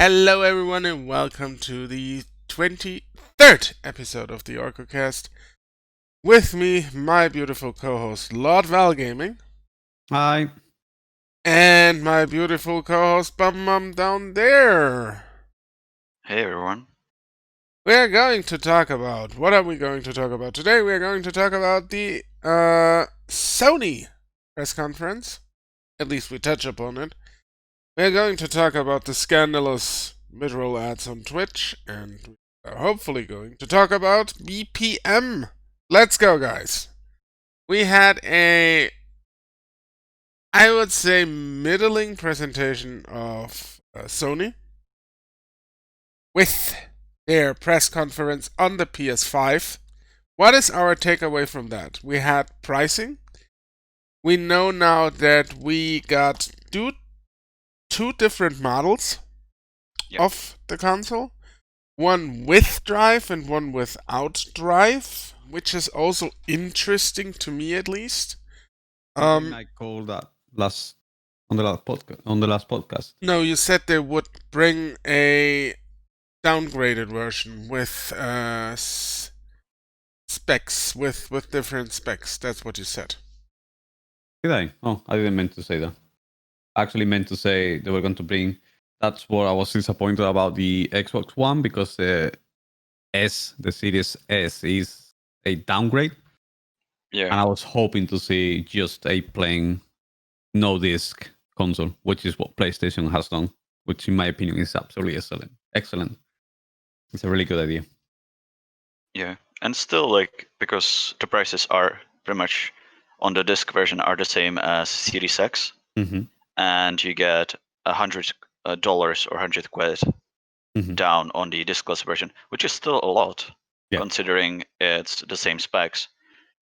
Hello, everyone, and welcome to the 23rd episode of the Orcocast. With me, my beautiful co-host Lord Val Gaming, Hi. and my beautiful co-host Bum Mum down there. Hey everyone. We are going to talk about what are we going to talk about today? We are going to talk about the Sony press conference. At least we touch upon it. We are going to talk about the scandalous mid-roll ads on Twitch, and we are hopefully going to talk about BPM. Let's go, guys. We had a, I would say, middling presentation of Sony with their press conference on the PS5. What is our takeaway from that? We had pricing. We know now that we got two different models of the console. One with drive and one without drive, which is also interesting to me, at least. I called that on the last podcast. No, you said they would bring a downgraded version with specs, with different specs. That's what you said. Did I? Oh, I didn't mean to say that. I actually meant to say they were going to bring. That's what I was disappointed about the Xbox One, because the Series S, is a downgrade. Yeah. And I was hoping to see just a plain no disc console, which is what PlayStation has done, which in my opinion is absolutely excellent. It's a really good idea. Yeah. And still, because the prices are pretty much on the disc version are the same as Series X, and you get $100 or 100 quid down on the discless version, which is still a lot, considering it's the same specs.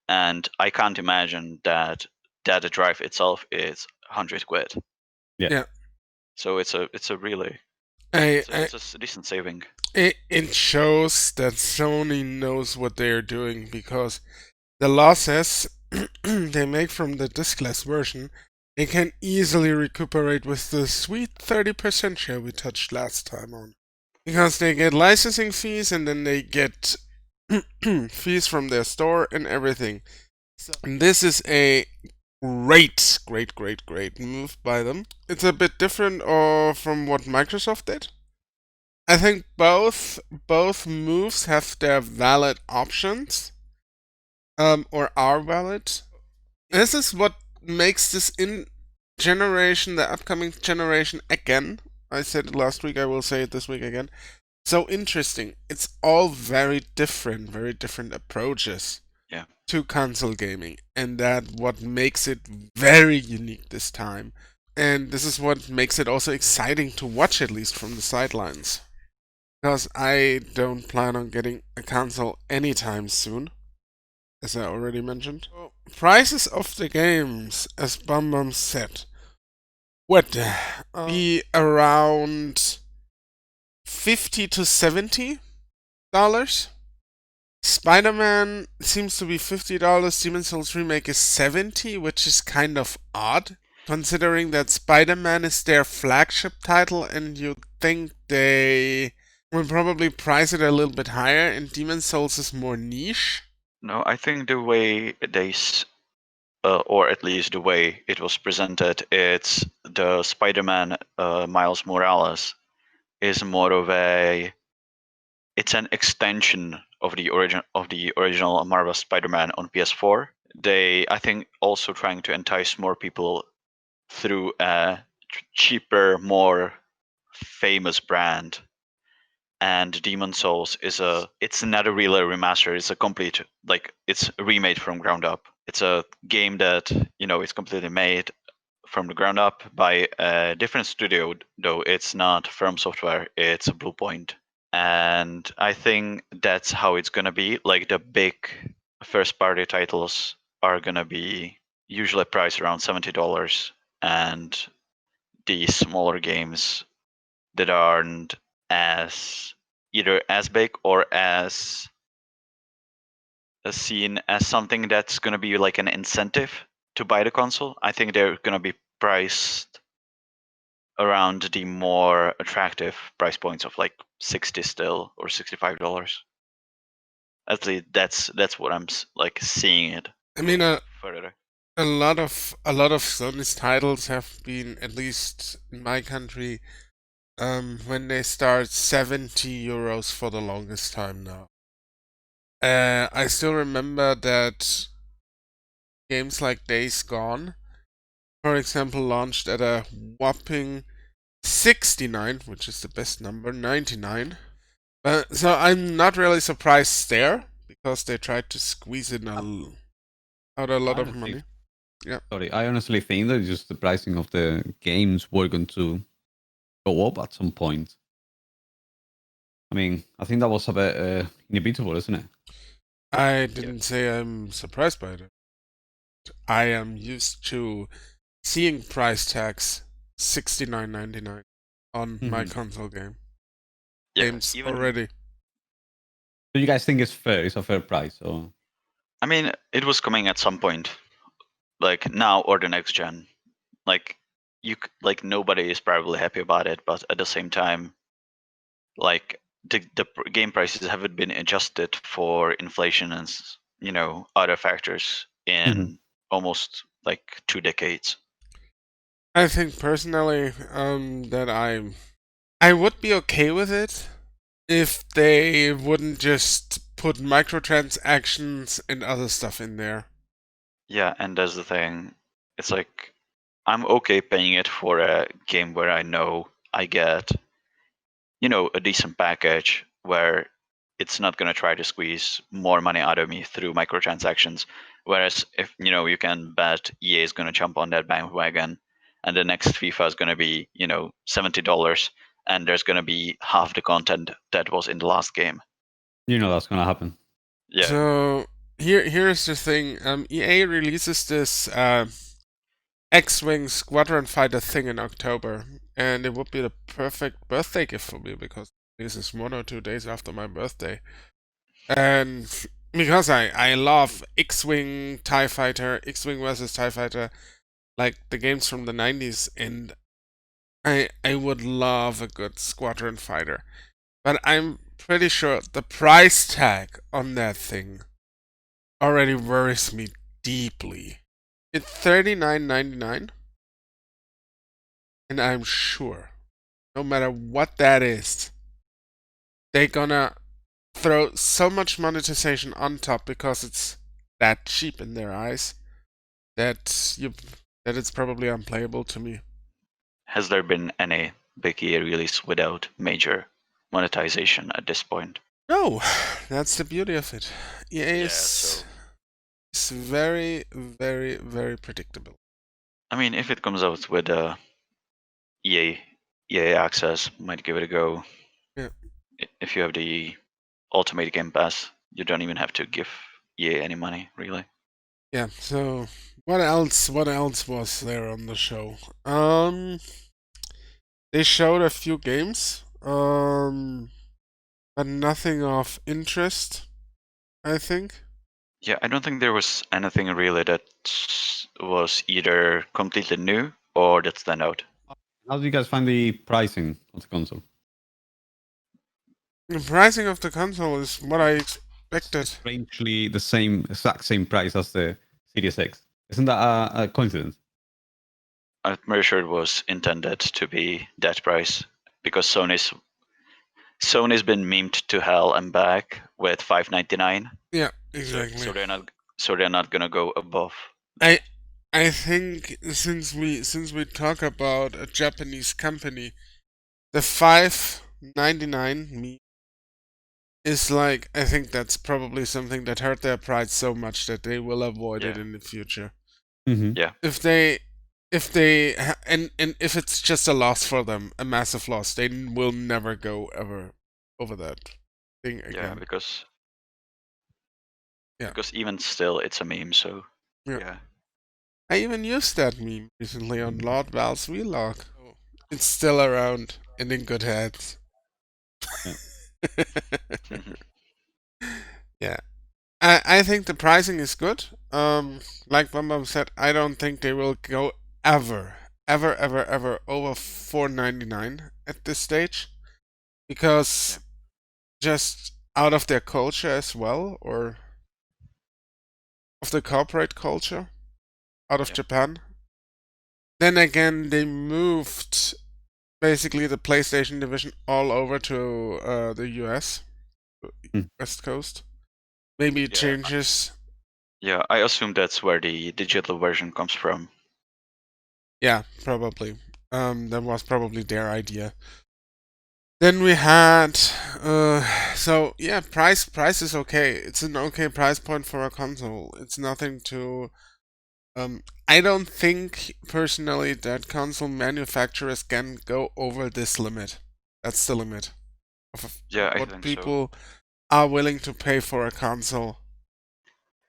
And I can't imagine that the drive itself is 100 quid. Yeah. So it's a really it's a decent saving. It shows that Sony knows what they are doing, because the losses they make from the discless version, they can easily recuperate with the sweet 30% share we touched last time on. Because they get licensing fees, and then they get fees from their store and everything. And this is a great move by them. It's a bit different from what Microsoft did. I think both moves have their valid options, or are valid. This is what makes this the upcoming generation again. I said it last week, I will say it this week again. So interesting. It's all very different approaches to console gaming, and that what makes it very unique this time. And this is what makes it also exciting to watch, at least from the sidelines. Because I don't plan on getting a console anytime soon, as I already mentioned. Prices of the games, as Bum Bum said, would be around $50 to $70. Spider-Man seems to be $50. Demon's Souls Remake is $70, which is kind of odd, considering that Spider-Man is their flagship title, and you'd think they will probably price it a little bit higher, and Demon's Souls is more niche. No, I think the way or at least the way it was presented, it's the Spider-Man Miles Morales is more of it's an extension of the original Marvel Spider-Man on PS4. They, I think, also trying to entice more people through a cheaper, more famous brand. And Demon Souls it's not a real remaster. It's a complete, it's remade from ground up. It's a game that, it's completely made from the ground up by a different studio, though it's not From Software, it's Bluepoint. And I think that's how it's gonna be. Like, the big first party titles are gonna be usually priced around $70, and the smaller games that aren't either as big or as seen as something that's going to be like an incentive to buy the console, I think they're going to be priced around the more attractive price points of like 60 still or $65. At least that's what I'm like seeing it. I mean, Further. a lot of Sony's titles have been, at least in my country, when they start 70 euros for the longest time now. I still remember that games like Days Gone, for example, launched at a whopping 69, which is the best number, 99. So I'm not really surprised there, because they tried to squeeze in out a lot of money. Yeah. Sorry, I honestly think that just the pricing of the games were going to go up at some point. I mean, I think that was a bit inevitable, isn't it? I didn't say I'm surprised by it. I am used to seeing price tags $69.99 on my console games already. Do you guys think it's fair? It's a fair price? Or I mean, it was coming at some point, like now or the next gen. Like nobody is probably happy about it, but at the same time, like the game prices haven't been adjusted for inflation and other factors in almost like 2 decades. I think personally that I would be okay with it if they wouldn't just put microtransactions and other stuff in there. Yeah, and that's the thing. It's like I'm okay paying it for a game where I know I get a decent package where it's not going to try to squeeze more money out of me through microtransactions. Whereas if you can bet EA is going to jump on that bandwagon, and the next FIFA is going to be $70, and there's going to be half the content that was in the last game. that's going to happen. Yeah. So here's the thing. EA releases this X-Wing Squadron Fighter thing in October, and it would be the perfect birthday gift for me, because this is 1 or 2 days after my birthday. And because I love X-Wing TIE Fighter, X-Wing versus TIE Fighter, like the games from the 90s, and I would love a good Squadron Fighter. But I'm pretty sure the price tag on that thing already worries me deeply. It's $39.99, and I'm sure, no matter what that is, they're gonna throw so much monetization on top because it's that cheap in their eyes that it's probably unplayable to me. Has there been any big EA release without major monetization at this point? No, that's the beauty of it. EA is very, very, very predictable. I mean, if it comes out with EA Access, might give it a go. Yeah. If you have the Ultimate Game Pass, you don't even have to give EA any money, really. Yeah. So what else was there on the show? They showed a few games, but nothing of interest, I think. Yeah, I don't think there was anything really that was either completely new or that stand out. How do you guys find the pricing of the console? The pricing of the console is what I expected. Strangely, the exact same price as the Series X. Isn't that a coincidence? I'm pretty sure it was intended to be that price because Sony's been memed to hell and back with $5.99. Yeah, exactly. So they're not gonna go above. I think since we talk about a Japanese company, the $5.99 meme is like, I think that's probably something that hurt their pride so much that they will avoid it in the future. Yeah. If they and if it's just a loss for them, a massive loss, they will never go ever over that thing again. Because even still, it's a meme. So yeah. I even used that meme recently on Lord Val's vlog. It's still around and in good hands. Yeah. I think the pricing is good. Like Bambam said, I don't think they will go ever ever over $4.99 at this stage, because just out of their culture as well, or of the corporate culture out of Yeah. Japan. Then again, they moved basically the PlayStation division all over to the US, Hmm. West Coast. Maybe it Yeah. changes. Yeah, I assume that's where the digital version comes from. Yeah, probably. That was probably their idea. Then we had, so yeah, price is okay. It's an okay price point for a console. It's nothing to, I don't think personally that console manufacturers can go over this limit. That's the limit of Yeah, I what think so. people are willing to pay for a console.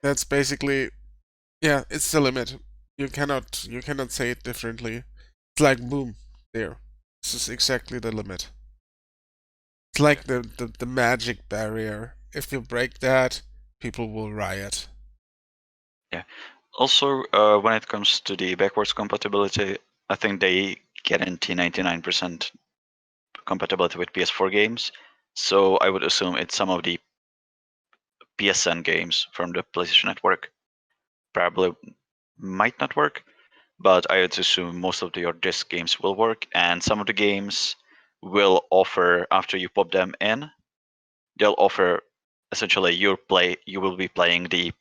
That's basically, yeah, it's the limit. You cannot say it differently. It's like boom, there. This is exactly the limit. It's like the magic barrier. If you break that, people will riot. Also, when it comes to the backwards compatibility, I think they guarantee 99% compatibility with PS4 games. So I would assume it's some of the PSN games from the PlayStation Network. Probably might not work, but I would assume most of your disc games will work, and some of the games will offer, after you pop them in, they'll offer essentially you will be playing the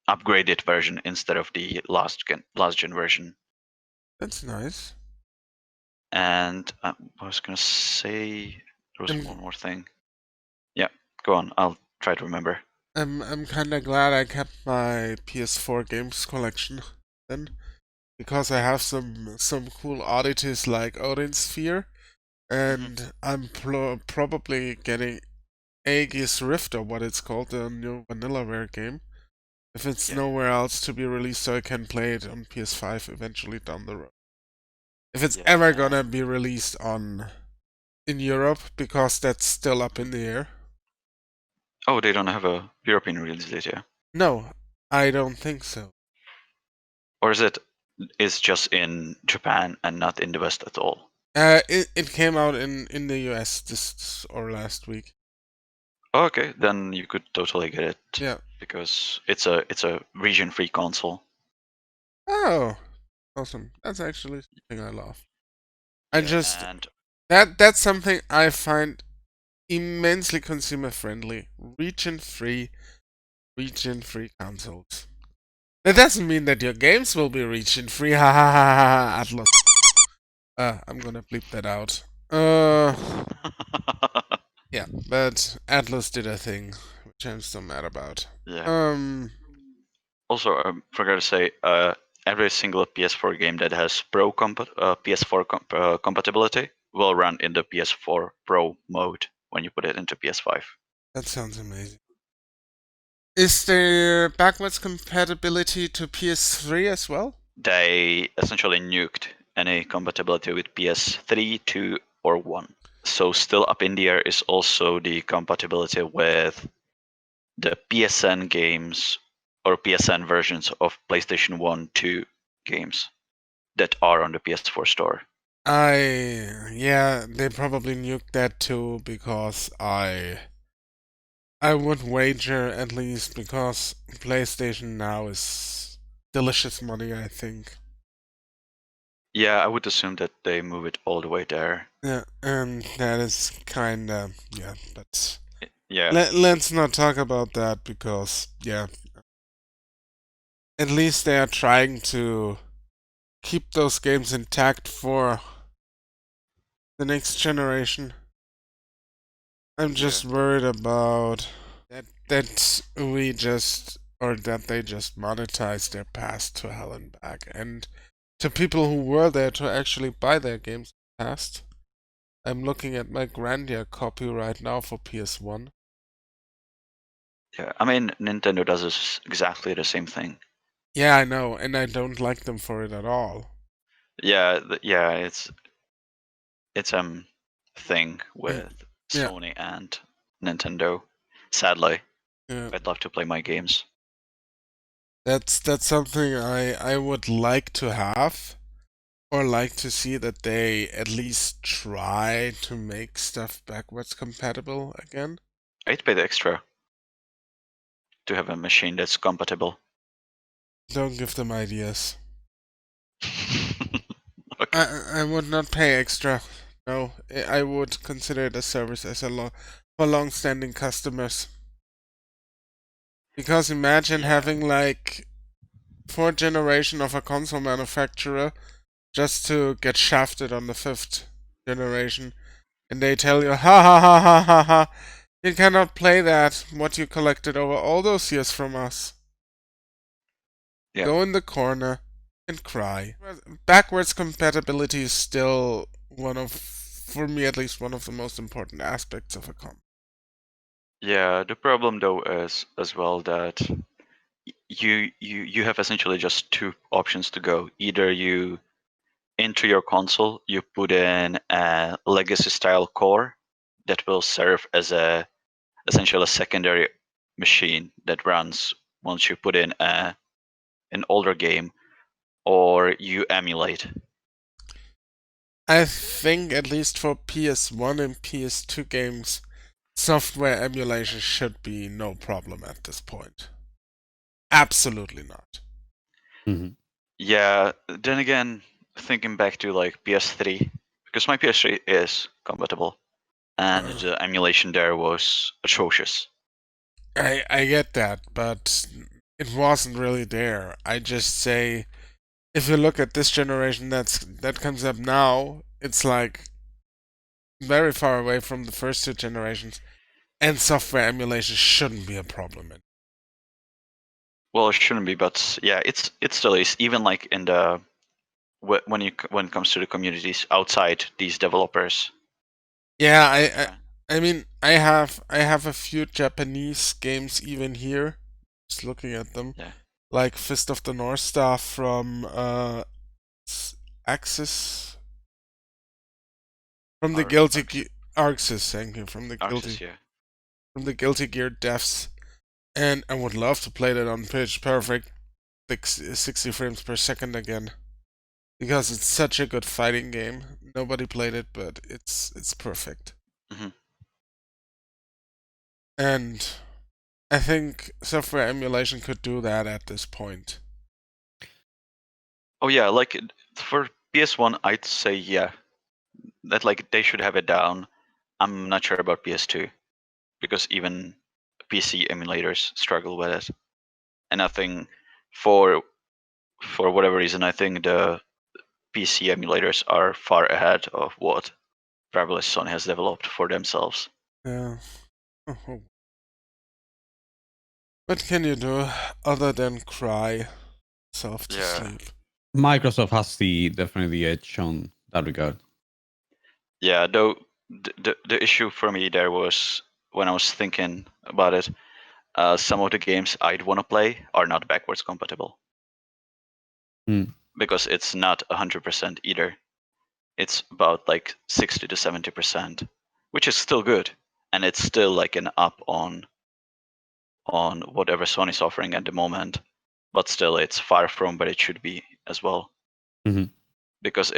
upgraded version instead of the last gen version. That's nice. And I was gonna say there was I'm one more thing. Yeah, go on. I'll try to remember. I'm kind of glad I kept my PS4 games collection then, because I have some cool oddities like Odin Sphere, and I'm probably getting Aegis Rift, or what it's called, the new Vanillaware game, if it's Yeah. nowhere else to be released, so I can play it on PS5 eventually down the road. If it's Yeah, ever gonna be released in Europe, because that's still up in the air. Oh, they don't have a European release date, yeah? No, I don't think so. Or is it is just in Japan and not in the West at all? It came out in the US this or last week. Oh, okay, then you could totally get it. Yeah. Because it's a region-free console. Oh, awesome. That's actually something I love. I Yeah, just and that's something I find immensely consumer friendly. Region free consoles. That doesn't mean that your games will be region free. Ha ha ha ha ha. Atlas. I'm gonna bleep that out. Yeah, but Atlas did a thing, which I'm still mad about. yeah. Also, I forgot to say, every single PS4 game that has PS4 compatibility will run in the PS4 Pro mode when you put it into PS5. That sounds amazing. Is there backwards compatibility to PS3 as well? They essentially nuked any compatibility with PS3, 2, or 1. So still up in the air is also the compatibility with the PSN games or PSN versions of PlayStation 1, 2 games that are on the PS4 store. Yeah, they probably nuked that too, because I would wager, at least because PlayStation Now is delicious money, I think. Yeah, I would assume that they move it all the way there. Yeah, and that is kinda, yeah, but Yeah. let's not talk about that, because, yeah, at least they are trying to keep those games intact for the next generation. I'm just worried about that we just, or that they just monetize their past to hell and back, and to people who were there to actually buy their games past. I'm looking at my Grandia copy right now for PS1. Yeah, I mean, Nintendo does exactly the same thing. Yeah, I know, and I don't like them for it at all. Yeah, yeah, it's thing with Yeah. Sony and Nintendo. Sadly, Yeah. I'd love to play my games. That's something I would like to have, or like to see that they at least try to make stuff backwards compatible again. I'd pay the extra to have a machine that's compatible. Don't give them ideas. Okay. I would not pay extra. No, I would consider it a service as for long-standing customers. Because imagine Yeah. having like 4th generation of a console manufacturer just to get shafted on the 5th generation, and they tell you, ha ha ha ha ha ha, you cannot play that, what you collected over all those years from us. Yeah. Go in the corner and cry. Backwards compatibility is still for me at least, one of the most important aspects of a console. Yeah, the problem though is as well that you have essentially just two options to go. Either you into your console you put in a legacy style core that will serve as essentially a secondary machine that runs once you put in an older game, or you emulate. I think at least for PS1 and PS2 games, software emulation should be no problem at this point. Absolutely not. Mm-hmm. Yeah, then again, thinking back to like PS3, because my PS3 is compatible, and the emulation there was atrocious. I get that, but it wasn't really there. I just say, if you look at this generation that comes up now, it's like very far away from the first two generations, and software emulation shouldn't be a problem. Well, it shouldn't be, but yeah, it still is. Even like in the when it comes to the communities outside these developers. Yeah, I mean, I have a few Japanese games even here. Just looking at them, Yeah. like Fist of the North Star from Axis, from the Guilty Arxis, thank you, from the Arxis, yeah. from the Guilty Gear devs, and I would love to play that on pitch perfect, 60 frames per second again, because it's such a good fighting game. Nobody played it, but it's perfect. Mm-hmm. And I think software emulation could do that at this point. Oh yeah, like for PS1, I'd say yeah, that like they should have it down. I'm not sure about PS2 because even PC emulators struggle with it, and I think for whatever reason, I think the PC emulators are far ahead of what probably Sony has developed for themselves. Yeah. What can you do other than cry yourself to sleep? Microsoft has definitely the edge on that regard. Yeah, though the issue for me there was when I was thinking about it, some of the games I'd want to play are not backwards compatible. Because it's not 100% either. It's about like 60 to 70%, which is still good, and it's still like an up on whatever Sony's offering at the moment. But still, it's far from where it should be as well. Mm-hmm. Because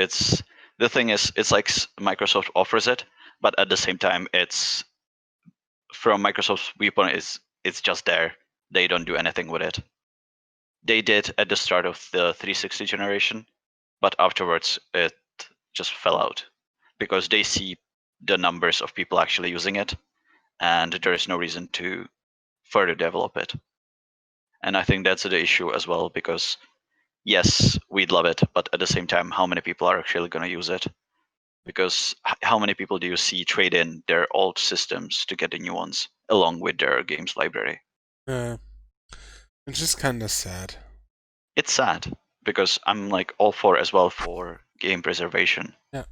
the thing is, it's like Microsoft offers it, but at the same time, it's from Microsoft's viewpoint, it's just there. They don't do anything with it. They did at the start of the 360 generation, but afterwards it just fell out because they see the numbers of people actually using it, and there is no reason to further develop it. And I think that's the issue as well, because yes, we'd love it, but at the same time, how many people are actually going to use it? Because how many people do you see trade in their old systems to get the new ones along with their games library? Yeah. It's just kind of sad. It's sad because I'm like all for as well for game preservation. Yeah.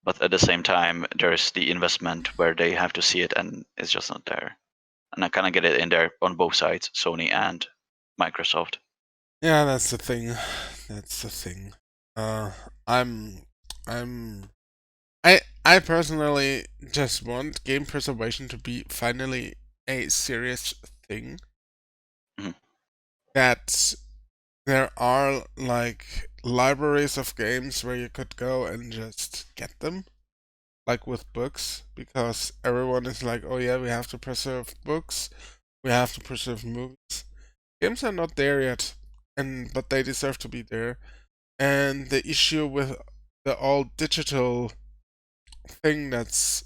But at the same time, there's the investment where they have to see it and it's just not there. And I kind of get it in there on both sides, Sony and Microsoft. Yeah, that's the thing. That's the thing. I personally just want game preservation to be finally a serious thing. Mm-hmm. That there are like libraries of games where you could go and just get them, like with books, because everyone is like, oh yeah, we have to preserve books, we have to preserve movies. Games are not there yet, but they deserve to be there. And the issue with the all digital thing that's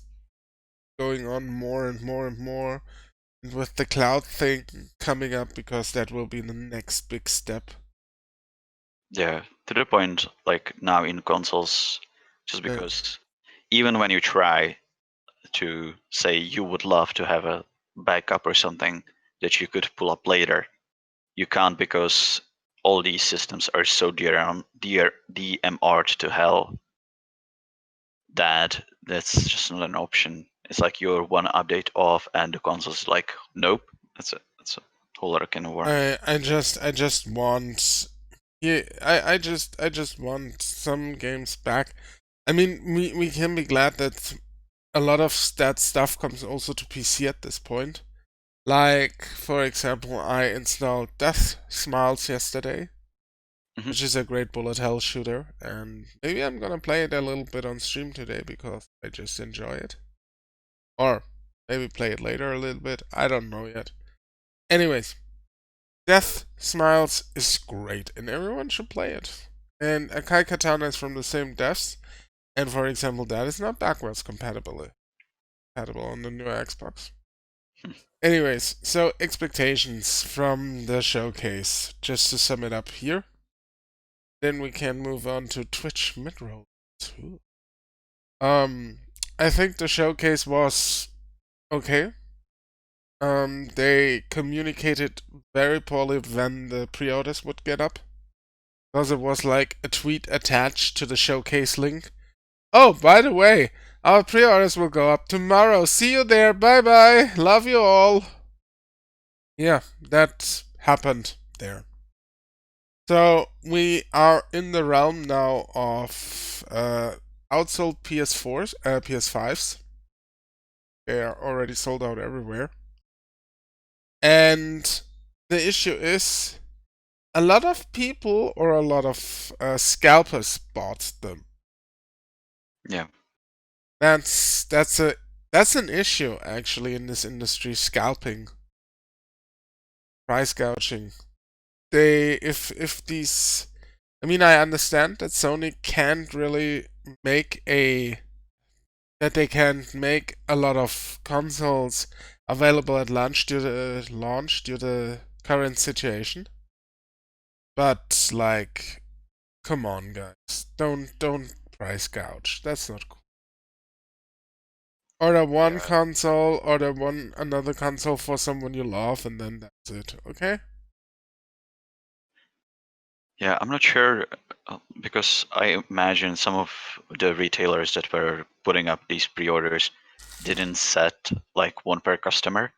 going on more and more and more, and with the cloud thing coming up, because that will be the next big step. Yeah, to the point, like now in consoles, just Yeah. because even when you try to say you would love to have a backup or something that you could pull up later, you can't because all these systems are so DMR'd to hell that that's just not an option. It's like you're one update off and the console's like, nope, that's a whole other can of worms. I just want, yeah, I just want some games back. I mean, we can be glad that a lot of that stuff comes also to PC at this point. Like, for example, I installed Death Smiles yesterday, which is a great bullet hell shooter, and maybe I'm gonna play it a little bit on stream today because I just enjoy it. Or maybe play it later a little bit, I don't know yet. Anyways, Death Smiles is great, and everyone should play it. And Akai Katana is from the same devs, and for example, that is not backwards compatible on the new Xbox. Anyways, so expectations from the showcase, just to sum it up here. Then we can move on to Twitch mid-roll. I think the showcase was okay. They communicated very poorly when the pre-orders would get up, because it was like a tweet attached to the showcase link. Oh, by the way, our pre-orders will go up tomorrow. See you there. Bye bye. Love you all. Yeah, that happened there. So we are in the realm now of outsold PS4s, PS5s. They are already sold out everywhere. And the issue is, a lot of people or a lot of scalpers bought them. Yeah. That's an issue actually in this industry, scalping, price gouging. If these, I mean, I understand that Sony can't really make that they can make a lot of consoles available at launch due to the current situation. But like, come on, guys, don't price gouge. That's not cool. Order one console, order another console for someone you love, and then that's it. Okay? Yeah, I'm not sure because I imagine some of the retailers that were putting up these pre-orders didn't set like one per customer,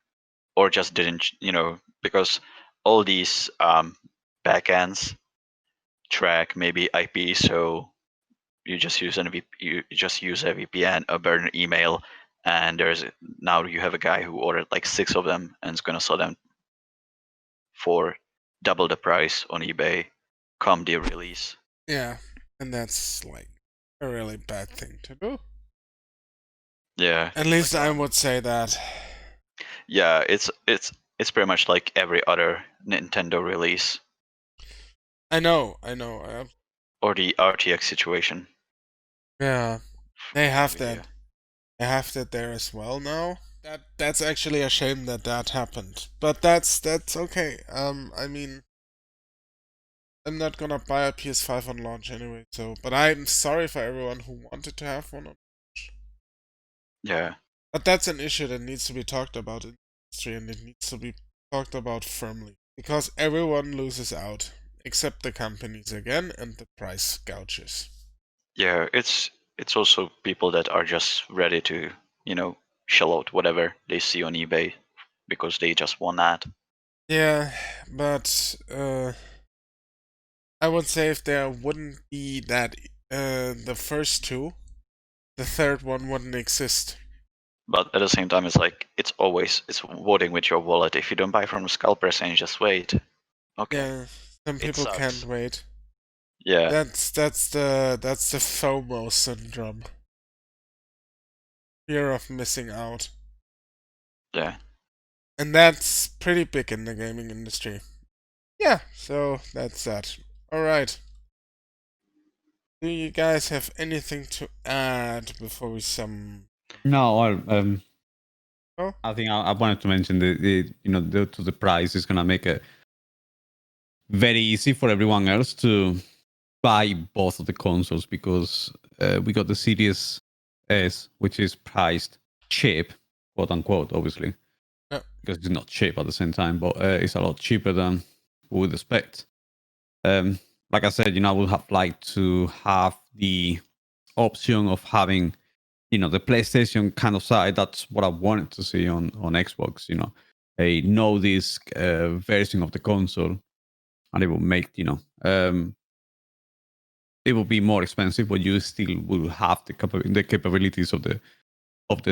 or just didn't, because all these backends track maybe IP, so you just use a VPN, a burner email, and now you have a guy who ordered like 6 of them and is gonna sell them for double the price on eBay come the release. Yeah, and that's like a really bad thing to do. Yeah. At least I would say that. Yeah, it's pretty much like every other Nintendo release. I know. Or the RTX situation. Yeah, they have that. They have that there as well now. That's actually a shame that happened, but that's okay. I mean, I'm not gonna buy a PS5 on launch anyway. So, but I'm sorry for everyone who wanted to have one on launch. Yeah. But that's an issue that needs to be talked about in the industry, and it needs to be talked about firmly, because everyone loses out except the companies again and the price gouges. Yeah, it's also people that are just ready to, shell out whatever they see on eBay because they just want that. Yeah, but I would say if there wouldn't be that the first two, the third one wouldn't exist. But at the same time, it's like it's voting with your wallet. If you don't buy from the scalpers and you just wait, okay. Yeah, some people can't wait. Yeah, That's the FOMO syndrome. Fear of missing out. yeah. And that's pretty big in the gaming industry. Yeah, so that's that. Alright. Do you guys have anything to add before we sum? No, Oh? I think I wanted to mention the price is gonna make it very easy for everyone else to buy both of the consoles, because we got the Series S, which is priced cheap, quote unquote, obviously, Yeah. because it's not cheap at the same time, but it's a lot cheaper than we would expect. Like I said, I would have liked to have the option of having, the PlayStation kind of side. That's what I wanted to see on Xbox. A no disc version of the console, and it will make it will be more expensive, but you still will have the capabilities of the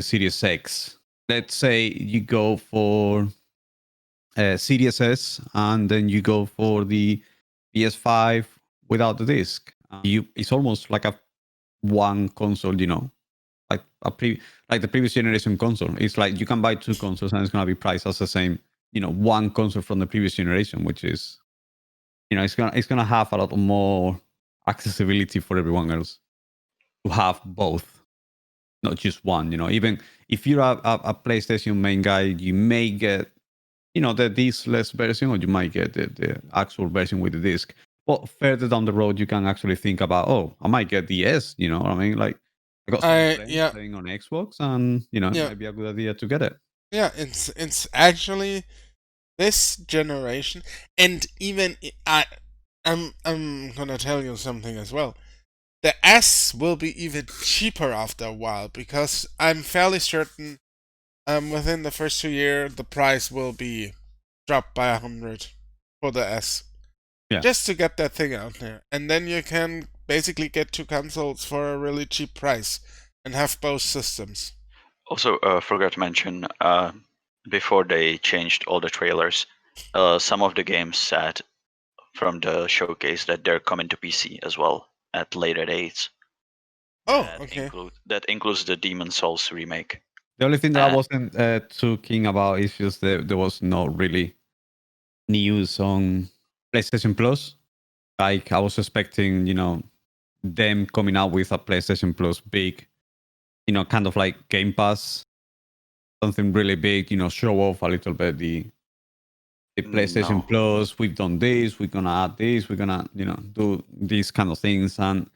Series X. Let's say you go for Series S, and then you go for the PS5 without the disc. It's almost like a one console, like like the previous generation console. It's like you can buy two consoles and it's gonna be priced as the same, one console from the previous generation, which is, it's gonna have a lot more accessibility for everyone else to have both, not just one. Even if you're a PlayStation main guy, you may get, the discless version, or you might get the actual version with the disc. But further down the road, you can actually think about, oh, I might get the S. You know what I mean? Like, I got some friends Yeah. playing on Xbox, and it Yeah. might be a good idea to get it. Yeah, it's actually this generation, and even I'm gonna tell you something as well. The S will be even cheaper after a while, because I'm fairly certain within the first 2 years the price will be dropped by 100 for the S. Yeah. Just to get that thing out there. And then you can basically get two consoles for a really cheap price and have both systems. Also, forgot to mention, before they changed all the trailers, some of the games said from the showcase that they're coming to PC as well at later dates. Oh, That okay. that includes the Demon Souls remake. The only thing that I wasn't too keen about is just that there was no really news on PlayStation Plus. Like, I was expecting, them coming out with a PlayStation Plus big, kind of like Game Pass, something really big, show off a little bit the PlayStation No. Plus. We've done this, we're gonna add this, we're gonna, do these kind of things. And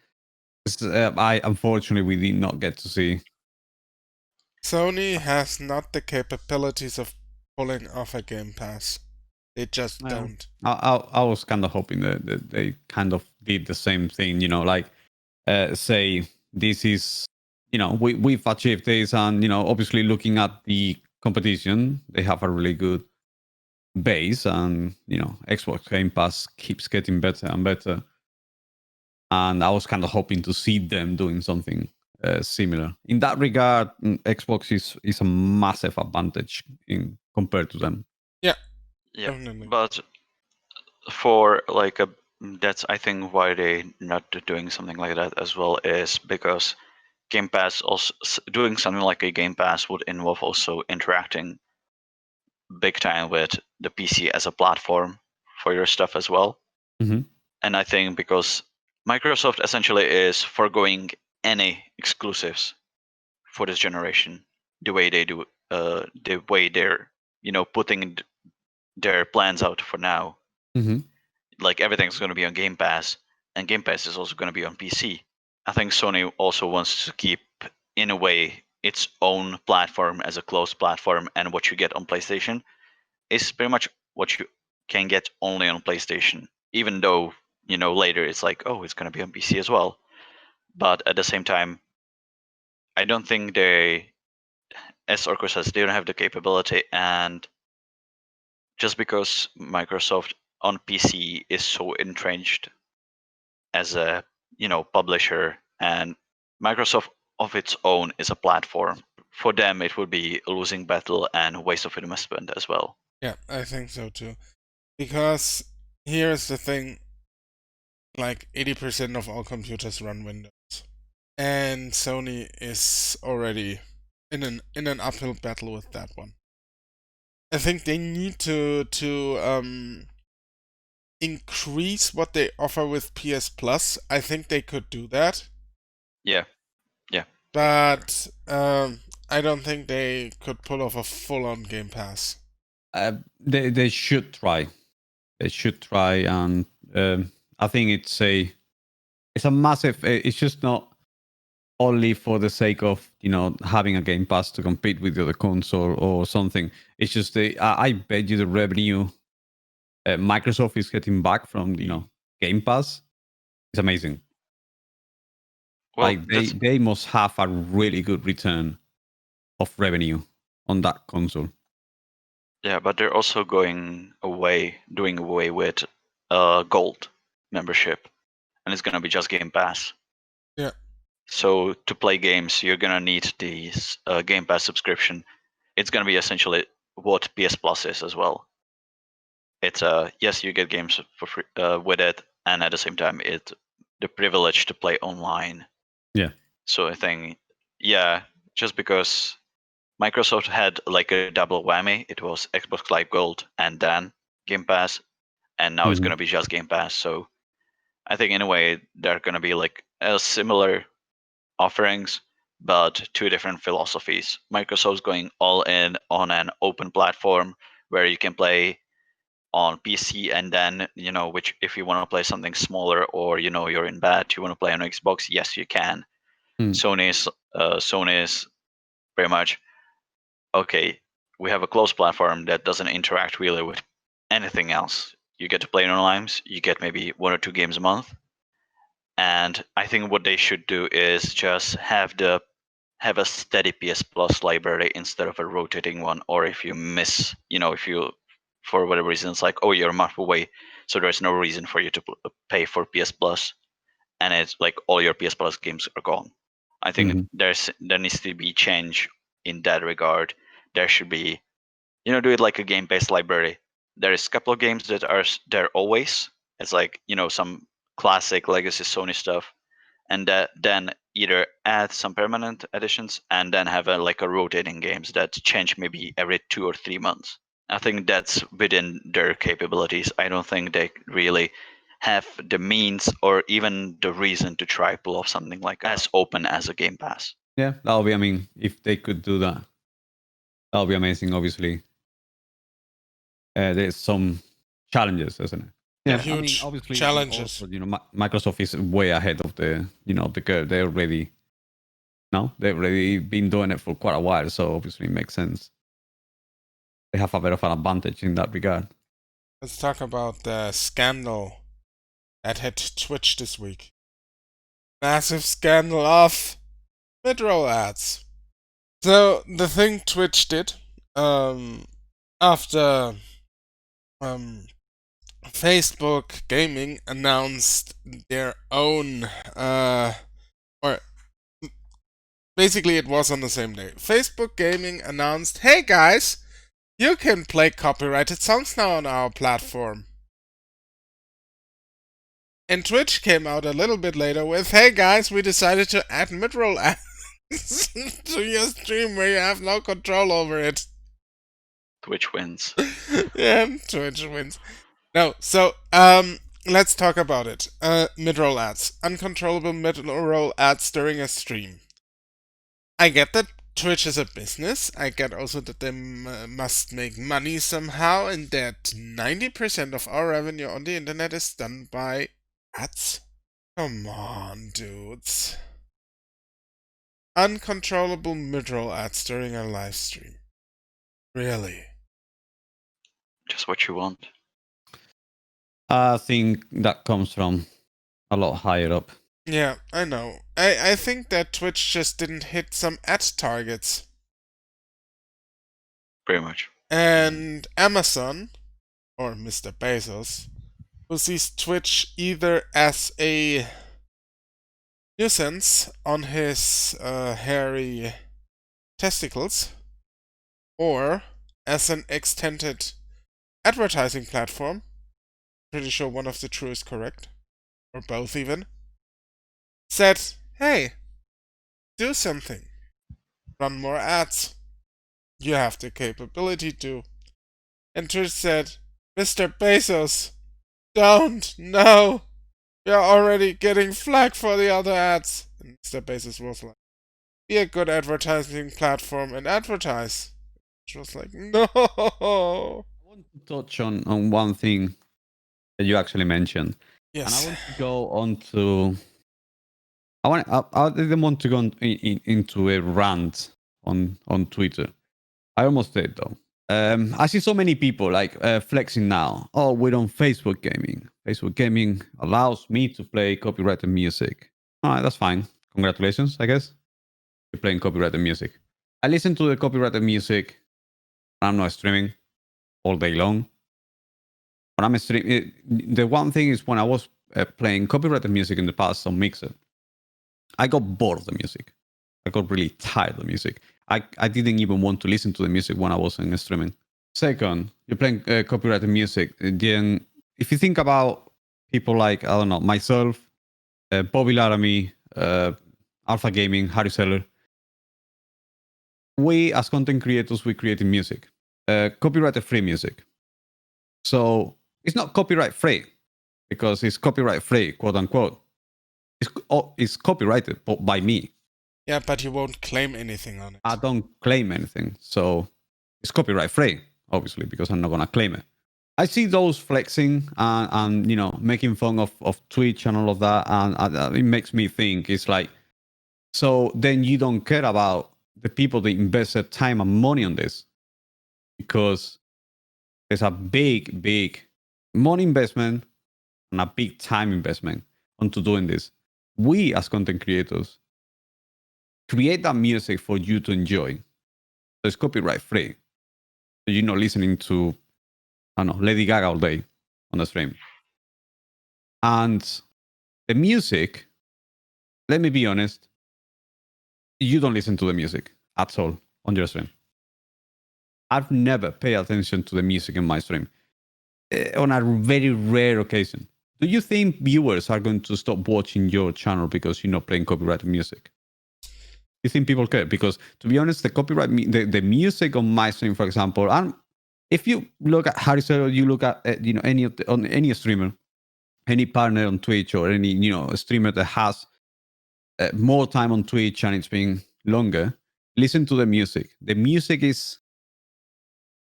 I unfortunately we did not get to see. Sony has not the capabilities of pulling off a Game Pass. They just don't. I was kind of hoping that they kind of did the same thing, like say this is, we've achieved this, and obviously looking at the competition, they have a really good base, and Xbox Game Pass keeps getting better and better. And I was kind of hoping to see them doing something similar. In that regard, Xbox is a massive advantage in compared to them. Yeah, Definitely. but for like that's I think why they not doing something like that as well is because Game Pass also doing something like a Game Pass would involve also interacting big time with the PC as a platform for your stuff as well. Mm-hmm. And I think because Microsoft essentially is foregoing any exclusives for this generation, the way they do, the way they're putting their plans out for now. Mm-hmm. Like everything's going to be on Game Pass, and Game Pass is also going to be on PC. I think Sony also wants to keep, in a way, its own platform as a closed platform, and what you get on PlayStation is pretty much what you can get only on PlayStation, even though later it's like, oh, it's going to be on PC as well. But at the same time, I don't think they, as Orco says, they don't have the capability, and just because Microsoft on PC is so entrenched as a publisher, and Microsoft of its own is a platform, for them it would be a losing battle and a waste of investment as well. Yeah, I think so too. Because here's the thing. like 80% of all computers run Windows. And Sony is already in an uphill battle with that one. I think they need to increase what they offer with PS Plus. I think they could do that. Yeah. But I don't think they could pull off a full-on Game Pass. They should try. They should try, and I think it's a massive. It's just not only for the sake of having a Game Pass to compete with the other console or something. It's just I bet you the revenue Microsoft is getting back from Game Pass is amazing. Well, like they must have a really good return of revenue on that console. yeah, but they're also doing away with Gold membership, and it's gonna be just Game Pass. Yeah. So to play games, you're gonna need these Game Pass subscription. It's gonna be essentially what PS Plus is as well. It's yes, you get games for free with it, and at the same time, it's the privilege to play online. Yeah. So I think, yeah, just because Microsoft had like a double whammy, it was Xbox Live Gold and then Game Pass, and now it's gonna be just Game Pass. So I think in a way they're gonna be like similar offerings, but two different philosophies. Microsoft's going all in on an open platform where you can play on PC, and then which if you want to play something smaller or you're in bed, you want to play on Xbox, yes you can. Sony's pretty much okay. We have a closed platform that doesn't interact really with anything else. You get to play online. You get maybe 1 or 2 games a month. And I think what they should do is just have a steady PS Plus library instead of a rotating one. Or if you miss, if you for whatever reason it's like, oh, you're a month away, so there's no reason for you to pay for PS Plus, and it's like all your PS Plus games are gone. I think there needs to be change in that regard. There should be, do it like a game-based library. There is a couple of games that are there always. It's like some classic legacy Sony stuff, and then either add some permanent additions and then have a rotating games that change maybe every 2 or 3 months. I think that's within their capabilities. I don't think they really have the means or even the reason to try pull off something like as open as a Game Pass. Yeah, that'll be. I mean, if they could do that, that'll be amazing. Obviously, there's some challenges, isn't it? Yeah, huge obviously challenges. Also, Microsoft is way ahead of the the curve. They've already been doing it for quite a while, so obviously it makes sense. They have a bit of an advantage in that regard. Let's talk about the scandal that hit Twitch this week. Massive scandal of mid-roll ads. So the thing Twitch did after Facebook Gaming announced their own or basically it was on the same day. Facebook Gaming announced, hey guys, you can play copyrighted songs now on our platform. And Twitch came out a little bit later with, hey guys, we decided to add mid-roll ads to your stream where you have no control over it. Twitch wins. Yeah, Twitch wins. No, so let's talk about it. Mid-roll ads. Uncontrollable mid-roll ads during a stream. I get that Twitch is a business. I get also that they must make money somehow, and that 90% of our revenue on the internet is done by ads. Come on, dudes. Uncontrollable mid-roll ads during a live stream. Really? Just what you want. I think that comes from a lot higher up. Yeah, I know. I think that Twitch just didn't hit some ad targets. Pretty much. And Amazon, or Mr. Bezos, who sees Twitch either as a nuisance on his hairy testicles, or as an extended advertising platform. Pretty sure one of the two is correct. or both even, said, hey, do something. Run more ads. You have the capability to. And Twitch said, Mr. Bezos, don't, no. You're already getting flagged for the other ads. And Mr. Bezos was like, be a good advertising platform and advertise. Which was like, no. I want to touch on one thing that you actually mentioned. Yes. And I want to go on to. I didn't want to go into a rant on Twitter. I almost did though. I see so many people like flexing now. Oh, we're on Facebook Gaming. Facebook Gaming allows me to play copyrighted music. All right, that's fine. Congratulations, I guess. You're playing copyrighted music. I listen to the copyrighted music. I'm not streaming all day long. When I'm streaming, the one thing is when I was playing copyrighted music in the past on Mixer, I got bored of the music. I got really tired of the music. I didn't even want to listen to the music when I wasn't streaming. Second, you're playing copyrighted music. Then, if you think about people like, I don't know, myself, Bobby Laramie, Alpha Gaming, Harry Seller, we as content creators, we creating music, copyrighted free music. So it's not copyright free because it's copyright free, quote unquote. It's copyrighted by me. Yeah, but you won't claim anything on it. I don't claim anything. So it's copyright free, obviously, because I'm not going to claim it. I see those flexing and you know, making fun of Twitch and all of that. And it makes me think it's like, so then you don't care about the people that invested time and money on this because there's a big money investment and a big time investment onto doing this. We as content creators create that music for you to enjoy. So it's copyright free. So you're not listening to, I don't know, Lady Gaga all day on the stream. And the music, let me be honest, you don't listen to the music at all on your stream. I've never paid attention to the music in my stream on a very rare occasion. Do you think viewers are going to stop watching your channel because you're not playing copyrighted music? You think people care? Because to be honest, the copyright, the music on my stream, for example, and if you look at Harrison or you look at you know any streamer, any partner on Twitch or any streamer that has more time on Twitch and it's been longer, listen to the music. The music is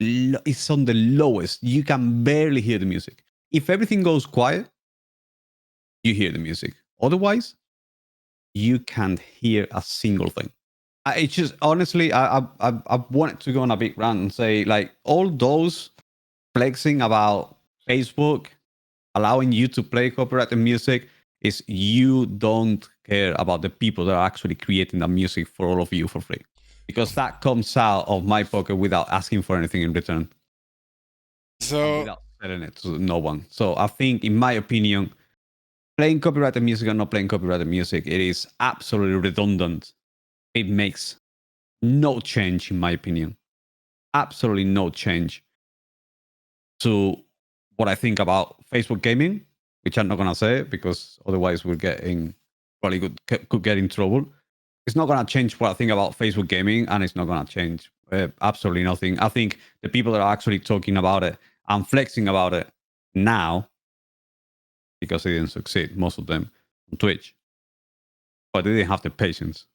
on the lowest. You can barely hear the music. If everything goes quiet, you hear the music. Otherwise, you can't hear a single thing. It's just, honestly, I wanted to go on a big rant and say, like, all those flexing about Facebook allowing you to play copyrighted music is you don't care about the people that are actually creating the music for all of you for free. Because that comes out of my pocket without asking for anything in return. So without selling it to no one. So I think, in my opinion, playing copyrighted music or not playing copyrighted music, it is absolutely redundant. It makes no change, in my opinion. Absolutely no change to what I think about Facebook gaming, which I'm not going to say because otherwise we're probably could get in trouble. It's not going to change what I think about Facebook gaming, and it's not going to change absolutely nothing. I think the people that are actually talking about it and flexing about it now, because they didn't succeed, most of them on Twitch, but they didn't have the patience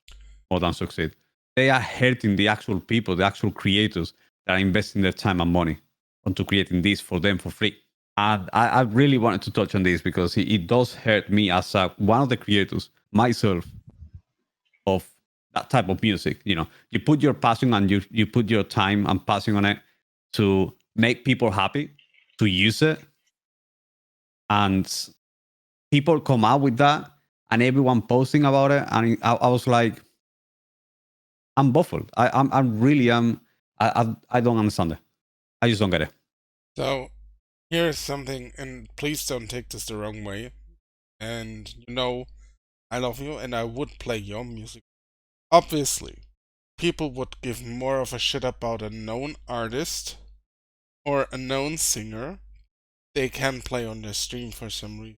more than succeed. They are hurting the actual people, the actual creators that are investing their time and money onto creating this for them for free. And I really wanted to touch on this because it does hurt me as one of the creators, myself, of that type of music. You put your passion and you put your time and passion on it to make people happy, to use it. And people come out with that and everyone posting about it. And I was like, I'm baffled. I'm really I don't understand it. I just don't get it. So here's something, and please don't take this the wrong way. And I love you and I would play your music. Obviously, people would give more of a shit about a known artist or a known singer they can play on their stream for some reason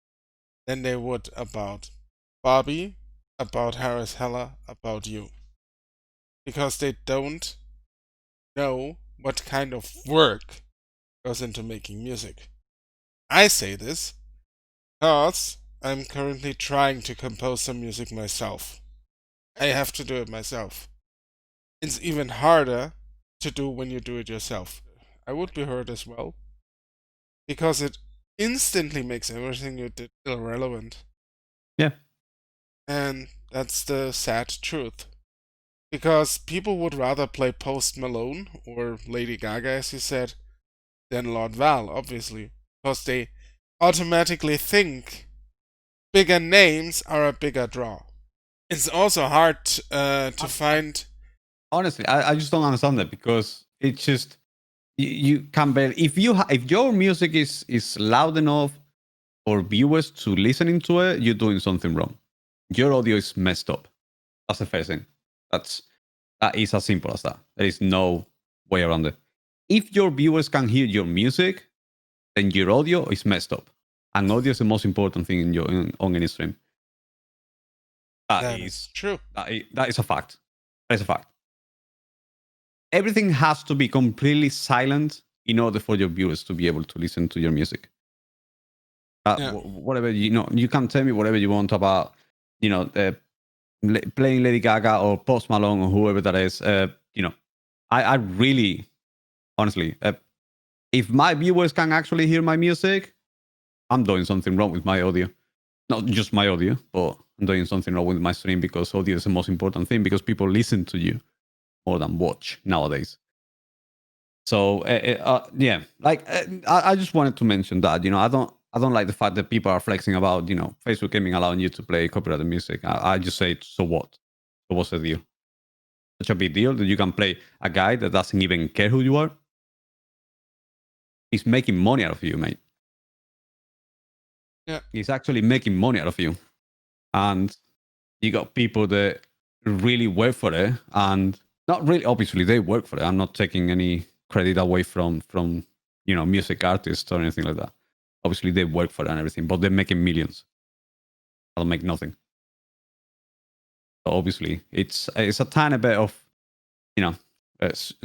than they would about Bobby, about Harris Heller, about you. Because they don't know what kind of work goes into making music. I say this because I'm currently trying to compose some music myself. I have to do it myself. It's even harder to do when you do it yourself. I would be hurt as well, because it instantly makes everything you did irrelevant. Yeah. And that's the sad truth. Because people would rather play Post Malone or Lady Gaga, as you said, than Lord Val, obviously. Because they automatically think bigger names are a bigger draw. It's also hard to find. Honestly, I just don't understand that, because it's just you can barely, if your music is loud enough for viewers to listening to it, you're doing something wrong. Your audio is messed up. That's the first thing. That is as simple as that. There is no way around it. If your viewers can hear your music, then your audio is messed up. And audio is the most important thing on any stream. That is true. That is a fact. That is a fact. Everything has to be completely silent in order for your viewers to be able to listen to your music. Whatever, you can tell me whatever you want about, playing Lady Gaga or Post Malone or whoever that is. I really, honestly, if my viewers can actually hear my music, I'm doing something wrong with my audio. Not just my audio, but I'm doing something wrong with my stream, because audio is the most important thing, because people listen to you more than watch nowadays. So I just wanted to mention that. I don't like the fact that people are flexing about Facebook Gaming allowing you to play copyrighted music. I just say, so what? So what's the deal? Such a big deal that you can play a guy that doesn't even care who you are? He's making money out of you, mate. Yeah. He's actually making money out of you. And you got people that really work for it, and not really, obviously they work for it. I'm not taking any credit away from music artists or anything like that. Obviously they work for it and everything, but they're making millions. I'll make nothing. So obviously it's a tiny bit of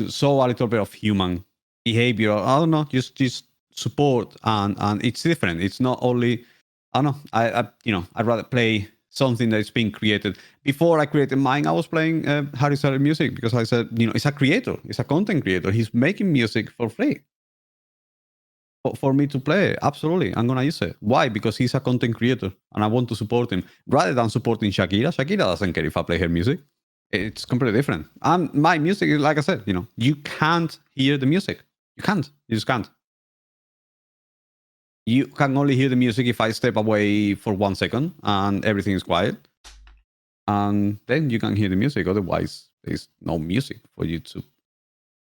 so a little bit of human behavior. I don't know, just support, and it's different. It's not only, I don't know, I'd rather play something that's been created. Before I created mine, I was playing Harry Styles music, because I said, it's a creator, it's a content creator. He's making music for free. For me to play, absolutely, I'm gonna use it. Why? Because he's a content creator, and I want to support him rather than supporting Shakira. Shakira doesn't care if I play her music. It's completely different. And my music, like I said, you can't hear the music. You can't. You just can't. You can only hear the music if I step away for 1 second and everything is quiet, and then you can hear the music. Otherwise, there's no music for you to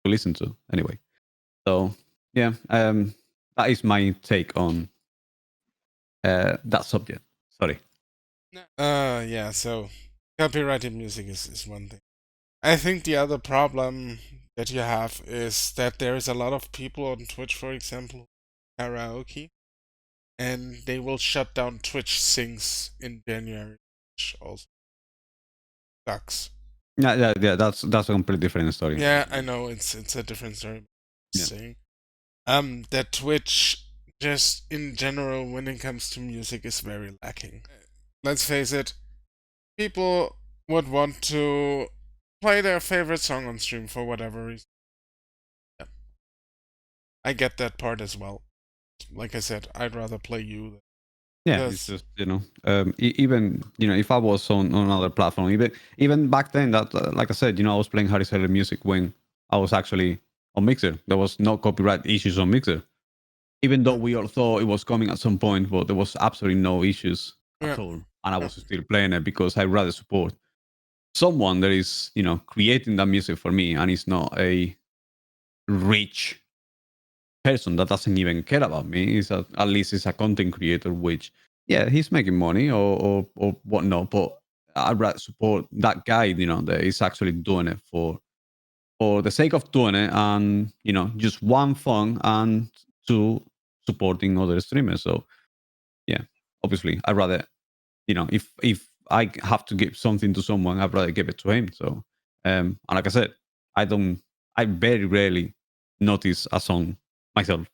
listen to anyway. So yeah, that is my take on that subject. Sorry. Yeah, so copyrighted music is one thing. I think the other problem that you have is that there is a lot of people on Twitch, for example, karaoke, and they will shut down Twitch Sings in January, which also sucks. Yeah. That's a completely different story. Yeah, I know it's a different story. Yeah. Saying, that Twitch, just in general, when it comes to music, is very lacking. Let's face it, people would want to play their favorite song on stream for whatever reason. Yeah. I get that part as well. Like I said, I'd rather play you. Yeah, it's just even if I was on another platform, even back then, that like I said, I was playing Harry Styles music when I was actually on Mixer. There was no copyright issues on Mixer, even though we all thought it was coming at some point, but there was absolutely no issues at all, and I was still playing it because I rather support someone that is creating that music for me, and it's not a rich person that doesn't even care about me. At least it's a content creator, which he's making money or whatnot, but I'd rather support that guy, that is actually doing it for the sake of doing it, and just one, fun, and two, supporting other streamers. So yeah, obviously, I'd rather, if I have to give something to someone, I'd rather give it to him. So, and like I said, I very rarely notice a song myself,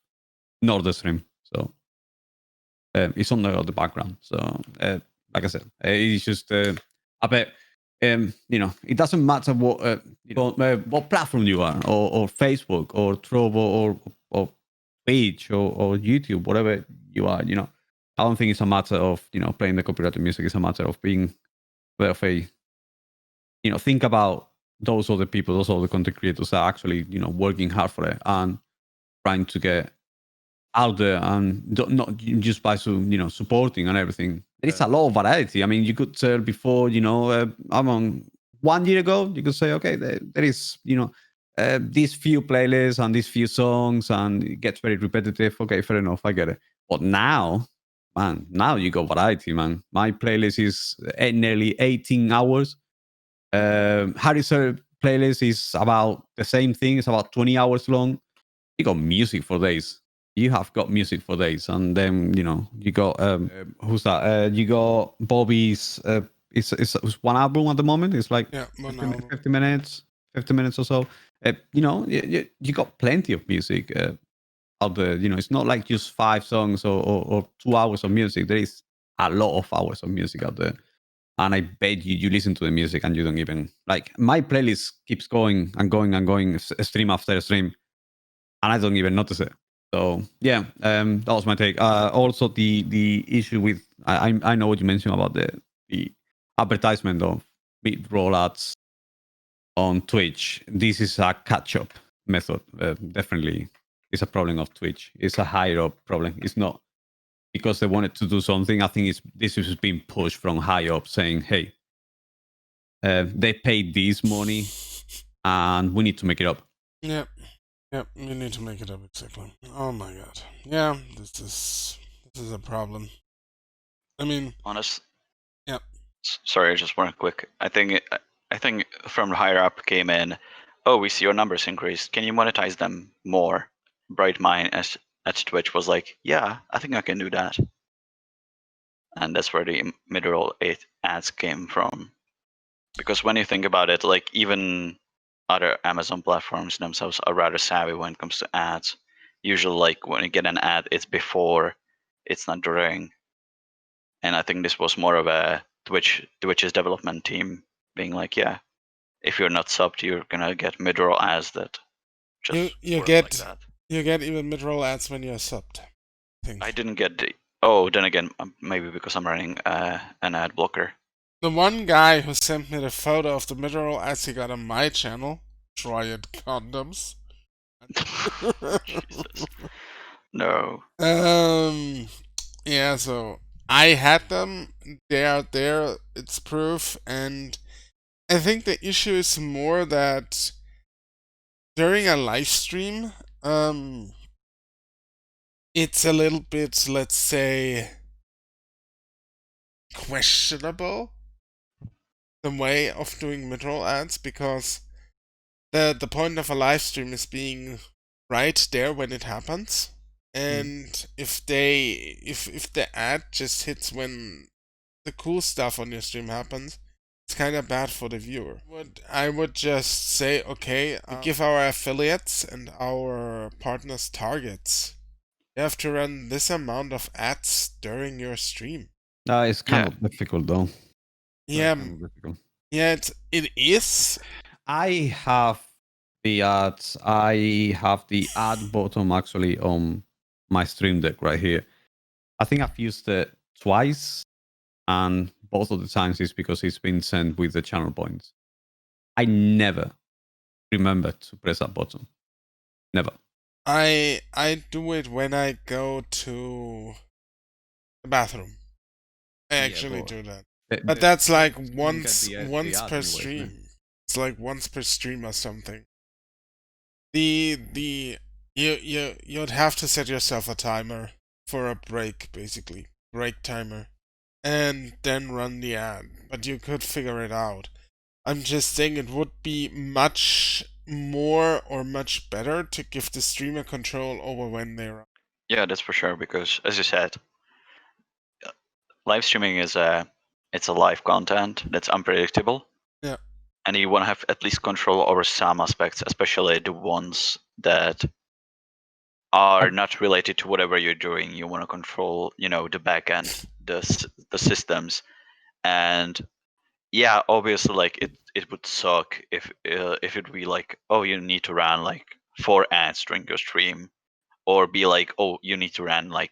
nor the stream. So, it's on the background. So, like I said, it's just I bet. It doesn't matter what platform you are, or Facebook, or Trovo, or Twitch, or YouTube, whatever you are. I don't think it's a matter of playing the copyrighted music. It's a matter of being of a think about those other people, those other content creators that are actually working hard for it and trying to get out there, and not just by supporting and everything. There is a lot of variety. I mean, you could tell before, I'm on 1 year ago, you could say, okay, there is, these few playlists and these few songs, and it gets very repetitive. Okay, fair enough, I get it. But now, man, now you got variety, man. My playlist is nearly 18 hours. Harry's playlist is about the same thing. It's about 20 hours long. You got music for days. You have got music for days, and then you got who's that? You got Bobby's. It's one album at the moment. It's like 50 minutes or so. You got plenty of music out there. It's not like just 5 songs or 2 hours of music. There is a lot of hours of music out there, and I bet you listen to the music and you don't even like. My playlist keeps going and going and going, stream after stream, and I don't even notice it. So yeah, that was my take. Also, the issue with I know what you mentioned about the advertisement of mid-roll ads on Twitch. This is a catch-up method. Definitely, it's a problem of Twitch. It's a higher up problem. It's not because they wanted to do something. I think this is being pushed from high up, saying, "Hey, they paid this money, and we need to make it up." Yep, you need to make it up, exactly. Oh my god. Yeah, this is a problem. I mean, honest. Yeah. Sorry, just one quick. I think from higher up came in. Oh, we see your numbers increased. Can you monetize them more? Brightmine at Twitch was like, yeah, I think I can do that. And that's where the mid-roll ads came from. Because when you think about it, like even other Amazon platforms themselves are rather savvy when it comes to ads. Usually, like when you get an ad, it's before, it's not during. And I think this was more of a Twitch's development team being like, yeah, if you're not subbed, you're gonna get mid-roll ads that just you work get like that. You get even mid-roll ads when you're subbed. I didn't get the. Oh, then again, maybe because I'm running an ad blocker. The one guy who sent me the photo of the mid-roll ads he got on my channel, Triad Condoms. Jesus. No. Yeah, so I had them. They are there. It's proof. And I think the issue is more that during a live stream, it's a little bit, let's say, questionable, the way of doing mid-roll ads, because the point of a live stream is being right there when it happens. And if the ad just hits when the cool stuff on your stream happens, it's kind of bad for the viewer. I would just say, okay, give our affiliates and our partners targets. You have to run this amount of ads during your stream. It's kind of difficult, though. Yeah, yeah, it is. I have the ads. I have the ad button actually on my stream deck right here. I think I've used it twice, and both of the times is because it's been sent with the channel points. I never remember to press that button. Never. I do it when I go to the bathroom. I actually do that. But that's like once per stream. It's like once per stream or something. You'd have to set yourself a timer for a break, basically. Break timer. And then run the ad. But you could figure it out. I'm just saying it would be much more or much better to give the streamer control over when they run. Yeah, that's for sure, because as you said, live streaming is it's a live content that's unpredictable. Yeah. And you want to have at least control over some aspects, especially the ones that are not related to whatever you're doing. You want to control, the back end, the systems, and yeah, obviously, like it would suck if it'd be like, oh, you need to run like 4 ads during your stream, or be like, oh, you need to run like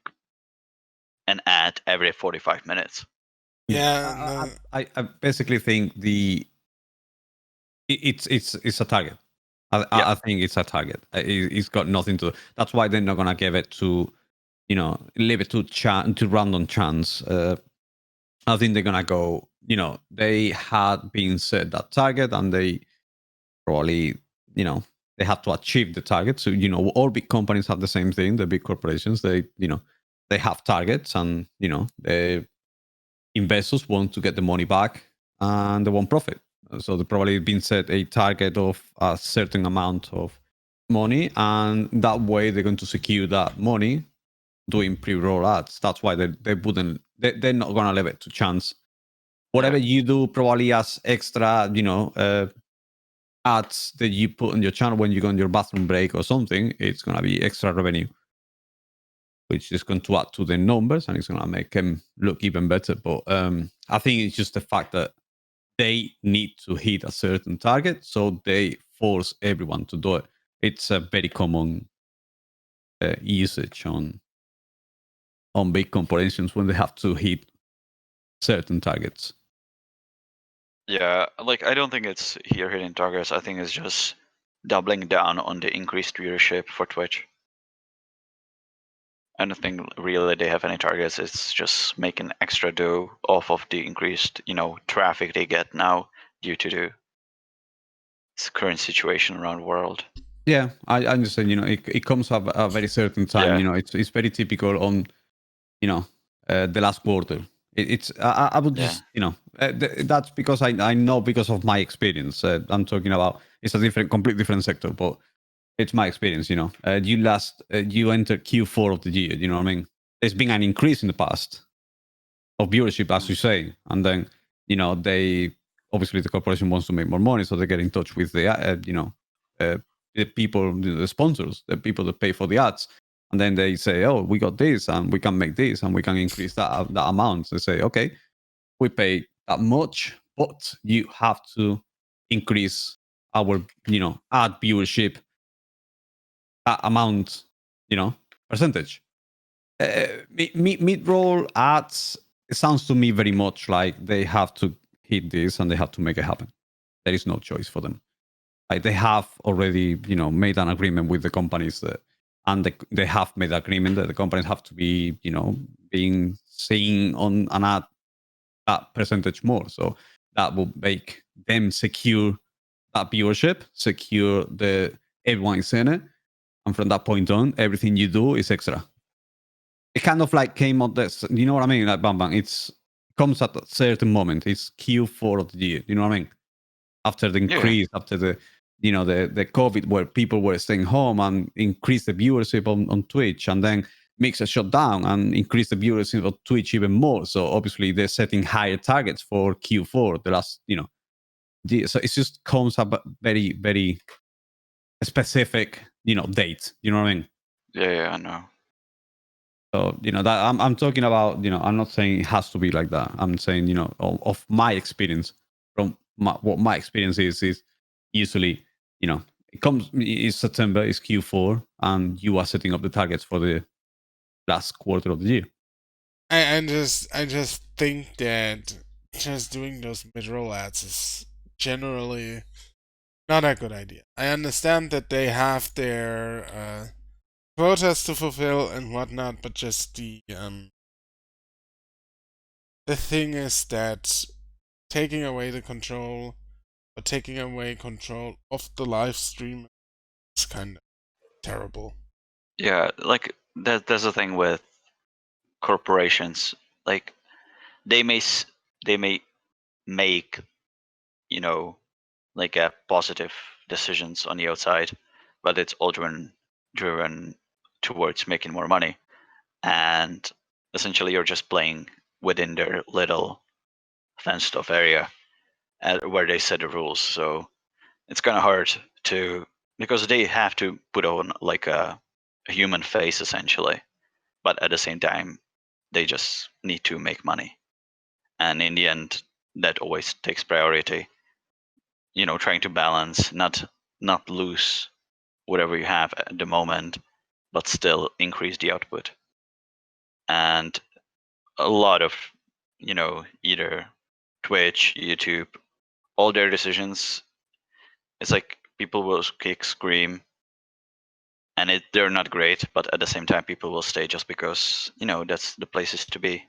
an ad every 45 minutes. Yeah. I basically think it's a target. I think it's a target. It's got nothing to. That's why they're not gonna give it to, leave it to random chance. I think they're gonna go. They had been set that target, and they probably, they have to achieve the target. So all big companies have the same thing. The big corporations, they have targets, and the investors want to get the money back, and they want profit. So they probably been set a target of a certain amount of money, and that way they're going to secure that money doing pre-roll ads. That's why they're not gonna leave it to chance. Whatever you do, probably as extra, ads that you put on your channel when you go on your bathroom break or something, it's gonna be extra revenue, which is going to add to the numbers, and it's gonna make them look even better. But I think it's just the fact that they need to hit a certain target, so they force everyone to do it. It's a very common usage on big corporations when they have to hit certain targets. Yeah, like I don't think it's here hitting targets. I think it's just doubling down on the increased viewership for Twitch. I don't think really they have any targets. It's just making extra dough off of the increased, traffic they get now due to the current situation around the world. Yeah, I understand. It comes up a very certain time. Yeah. It's very typical on, the last quarter. I would just, that's because I know because of my experience. I'm talking about, it's a completely different sector, but it's my experience. You enter Q4 of the year. You know what I mean? There's been an increase in the past of viewership, as you say, and then they obviously the corporation wants to make more money, so they get in touch with the people, the sponsors, the people that pay for the ads, and then they say, oh, we got this, and we can make this, and we can increase that amount. They say, okay, we pay that much, but you have to increase our ad viewership that amount, percentage. Mid-roll ads, it sounds to me very much like they have to hit this and they have to make it happen. There is no choice for them. Like they have already, made an agreement with the companies and they have made an agreement that the companies have to be, being seen on an ad that percentage more. So that will make them secure that viewership, secure everyone is in it. And from that point on, everything you do is extra. It kind of like came on this, you know what I mean? Like Bang Bang, it comes at a certain moment. It's Q4 of the year, you know what I mean? After the increase, after the COVID, where people were staying home and increased the viewership on Twitch, and then Mixer shut down and increased the viewership of Twitch even more. So obviously they're setting higher targets for Q4, the last, so it just comes up very, very specific, date. You know what I mean? Yeah, I know. So that I'm talking about. I'm not saying it has to be like that. I'm saying of my experience, from what my experience is usually it's September, it's Q4, and you are setting up the targets for the last quarter of the year. I just think that just doing those mid-roll ads is generally not a good idea. I understand that they have their quotas to fulfill and whatnot, but just the thing is that taking away control of the live stream is kind of terrible. Yeah, like there's a thing with corporations. Like they may make like a positive decisions on the outside, but it's all driven towards making more money, and essentially you're just playing within their little fenced off area where they set the rules. So it's kind of hard to, because they have to put on like a human face essentially, but at the same time they just need to make money, and in the end that always takes priority. Trying to balance, not lose whatever you have at the moment, but still increase the output. And a lot of either Twitch, YouTube, all their decisions, it's like people will kick, scream, and they're not great, but at the same time people will stay just because that's the places to be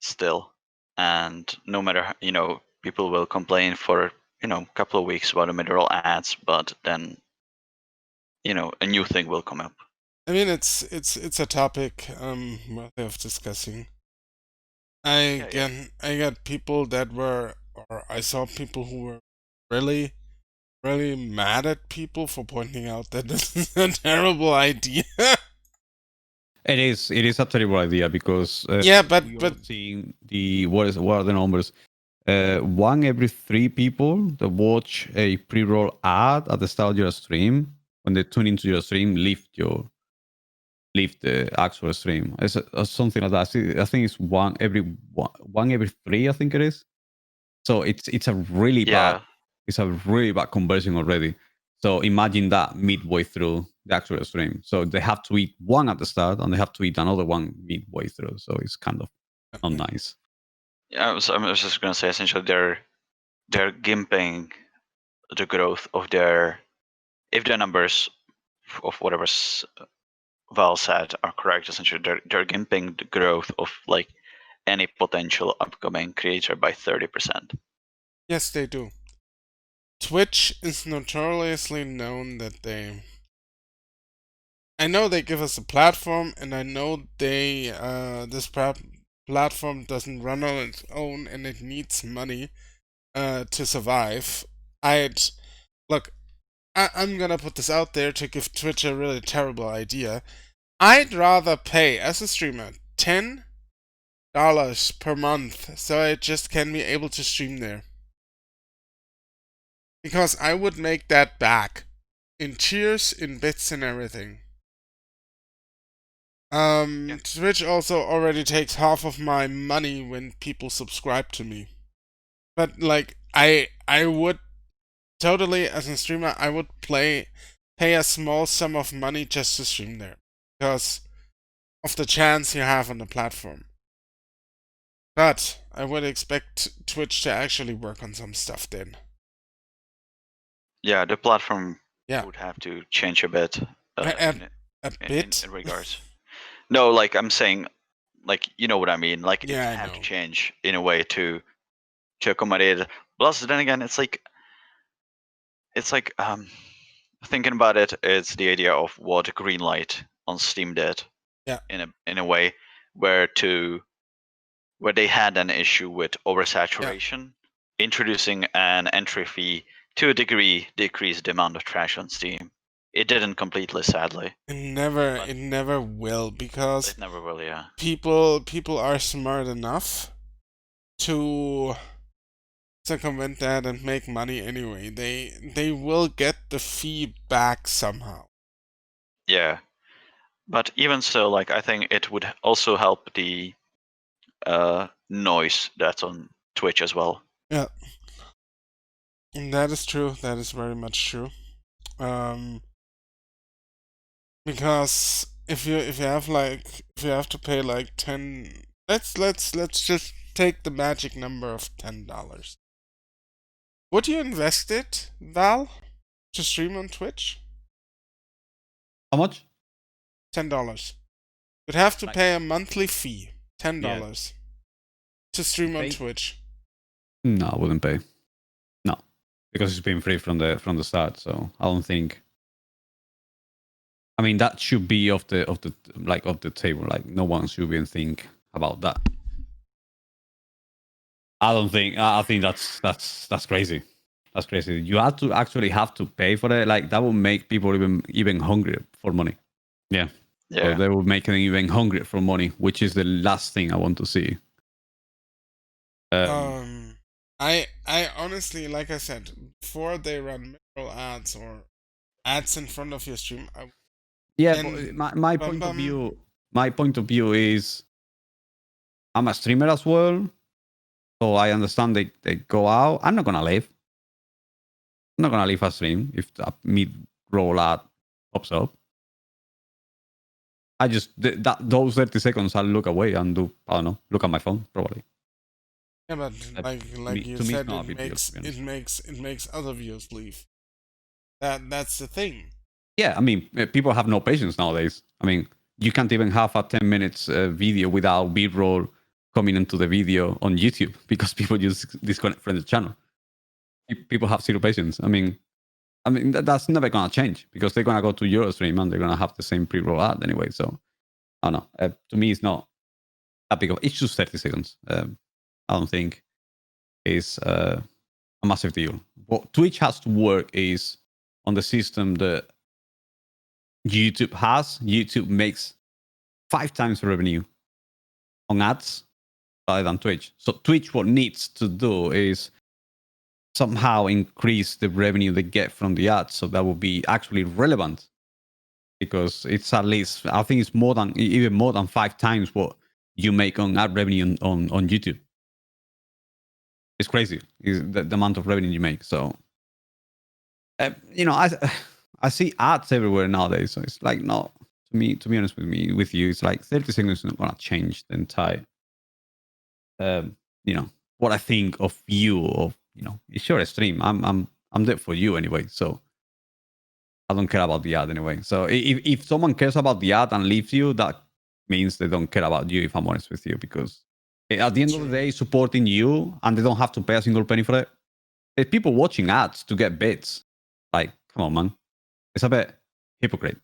still. And no matter people will complain for a couple of weeks about the mineral ads, but then a new thing will come up. I mean, it's a topic worthy of discussing. I got people that were, or I saw people who were really, really mad at people for pointing out that this is a terrible idea. It is a terrible idea because yeah, but seeing what are the numbers? 1 every 3 people that watch a pre-roll ad at the start of your stream, when they tune into your stream, leave the actual stream. It's something like that. I think it's 1 every 3. I think it is. So it's a really bad. It's a really bad conversion already. So imagine that midway through the actual stream. So they have to eat one at the start and they have to eat another one midway through. So it's kind of not nice. Yeah, I was just gonna say essentially they're gimping the growth of their, if their numbers of whatever Val said are correct, essentially they're gimping the growth of like any potential upcoming creator by 30%. Yes, they do. Twitch is notoriously known that I know they give us a platform, and I know this platform doesn't run on its own, and it needs money to survive. I'm gonna put this out there to give Twitch a really terrible idea. I'd rather pay, as a streamer, $10 per month so I just can be able to stream there. Because I would make that back. In cheers, in bits, and everything. Twitch also already takes half of my money when people subscribe to me. But, like, I would totally, as a streamer, I would pay a small sum of money just to stream there. Because of the chance you have on the platform. But I would expect Twitch to actually work on some stuff then. Yeah, the platform would have to change a bit. A bit? In regards. No, like I'm saying, like you know what I mean. Like it would have to change in a way to accommodate it. Plus, then again, it's like thinking about it, it's the idea of what Greenlight on Steam did. Yeah. In a way where they had an issue with oversaturation, introducing an entry fee to a degree decreased the amount of trash on Steam. It didn't completely, sadly. It never will, because it never will, yeah. People are smart enough to circumvent that and make money anyway. They will get the fee back somehow. Yeah. But even so, like I think it would also help the noise that's on Twitch as well. Yeah. That is true. That is very much true. Because if you have to pay like 10, let's just take the magic number of $10. Would you invest it, Val, to stream on Twitch? How much? $10. You'd have to pay a monthly fee, $10, to stream on Twitch. No, I wouldn't pay. No, because it's been free from the start. So I don't think. I mean, that should be off the table. Like no one should even think about that. I think that's crazy. That's crazy. You have to pay for it. Like that will make people even hungrier for money. Yeah. So they will make them even hungrier for money, which is the last thing I want to see. I honestly, like I said, before they run mirror ads or ads in front of your stream, yeah, but and my bum point of view is I'm a streamer as well, so I understand they go out. I'm not gonna leave. I'm not gonna leave a stream if a mid-roll ad pops up. I just those 30 seconds I'll look away and do, I don't know, look at my phone probably. yeah, but like you to me, it's said, not a big deal, to be honest. it makes other viewers leave. That's the thing. Yeah, I mean, people have no patience nowadays. I mean, you can't even have a 10 minutes video without B-roll coming into the video on YouTube because people just disconnect from the channel. People have zero patience. I mean, that's never gonna change because they're gonna go to your stream and they're gonna have the same pre-roll ad anyway. So I don't know. To me, it's not that big of. It's just 30 seconds. I don't think it's a massive deal. What Twitch has to work is on the system that YouTube has. YouTube makes 5 times the revenue on ads rather than Twitch. So Twitch, what needs to do is somehow increase the revenue they get from the ads, so that will be actually relevant. Because it's at least, I think it's even more than 5 times what you make on ad revenue on YouTube. It's crazy, is the amount of revenue you make. So, I see ads everywhere nowadays. So it's like, no, to be honest with you, it's like 30 seconds is not gonna change the entire, what I think of you. Of it's your stream. I'm there for you anyway. So I don't care about the ad anyway. So if someone cares about the ad and leaves you, that means they don't care about you, if I'm honest with you, because at the end of the day, supporting you and they don't have to pay a single penny for it. There's people watching ads to get bits. Like, come on, man. It's a bit hypocrite.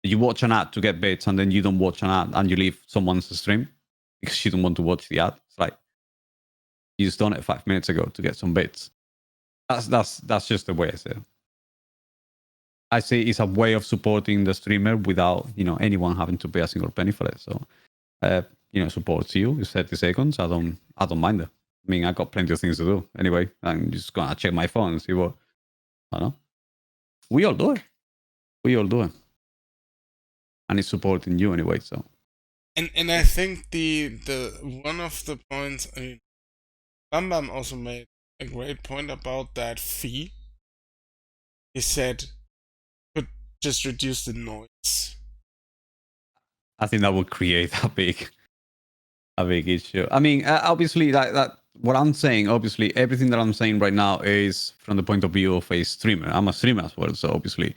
You watch an ad to get bits and then you don't watch an ad and you leave someone's stream because you don't want to watch the ad. It's like, you just done it 5 minutes ago to get some bits. That's just the way I see it. I say it's a way of supporting the streamer without anyone having to pay a single penny for it. So supports you. It's 30 seconds. I don't mind it. I mean, I got plenty of things to do anyway. I'm just gonna check my phone and see what I don't know. We all do it. And it's supporting you anyway. So And I think the one of the points, I mean, Bam also made a great point about that fee. He said could just reduce the noise. I think that would create a big issue. I mean, obviously, that what I'm saying, obviously, everything that I'm saying right now is from the point of view of a streamer. I'm a streamer as well, so obviously,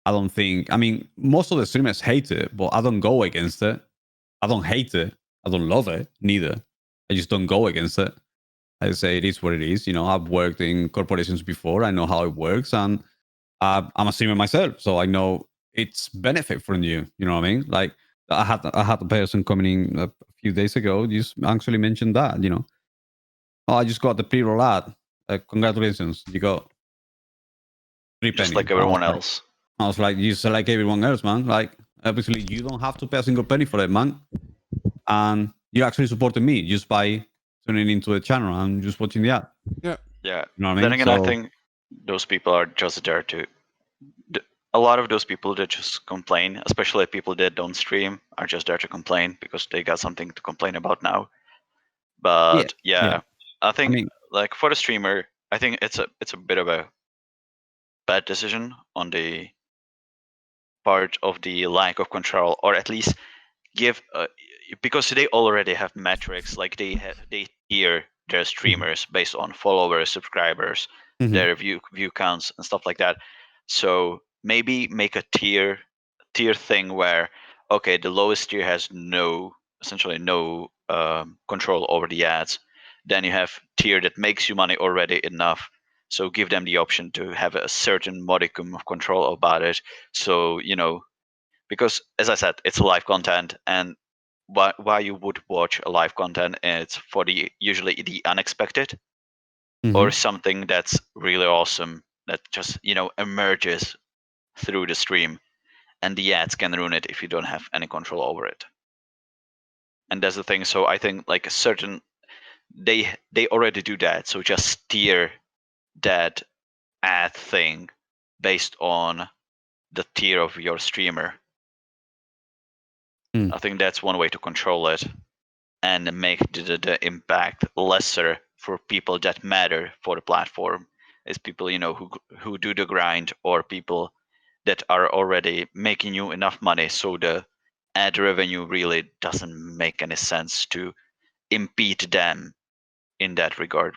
I don't think. I mean, most of the streamers hate it, but I don't go against it. I don't hate it. I don't love it neither. I just don't go against it. I say it is what it is. I've worked in corporations before. I know how it works, and I'm a streamer myself, so I know it's benefit from you. You know what I mean? Like I had a person coming in a few days ago. Just actually mentioned that. I just got the pre-roll ad. Congratulations, you got 3 pennies. Just like everyone else. I was like, you just like everyone else, man. Like obviously, you don't have to pay a single penny for it, man. And you actually supported me just by tuning into the channel and just watching the ad. Yeah. Yeah. You know what I mean? Then again, I think those people are just there to. A lot of those people that just complain, especially people that don't stream, are just there to complain because they got something to complain about now. But yeah. I think like for the streamer, I think it's a bit of a bad decision on the part of the lack of control, or at least give because they already have metrics, like they tier their streamers based on followers, subscribers, their view counts and stuff like that. So maybe make a tier thing where, okay, the lowest tier has essentially no control over the ads. Then you have tier that makes you money already enough, so give them the option to have a certain modicum of control about it. So because as I said, it's live content, and why you would watch a live content, it's for usually the unexpected or something that's really awesome that just emerges through the stream, and the ads can ruin it if you don't have any control over it. And that's the thing. So I think like they already do that. So just steer that ad thing based on the tier of your streamer. Hmm. I think that's one way to control it and make the impact lesser for people that matter for the platform. Is people who do the grind, or people that are already making you enough money, so the ad revenue really doesn't make any sense to impede them in that regard.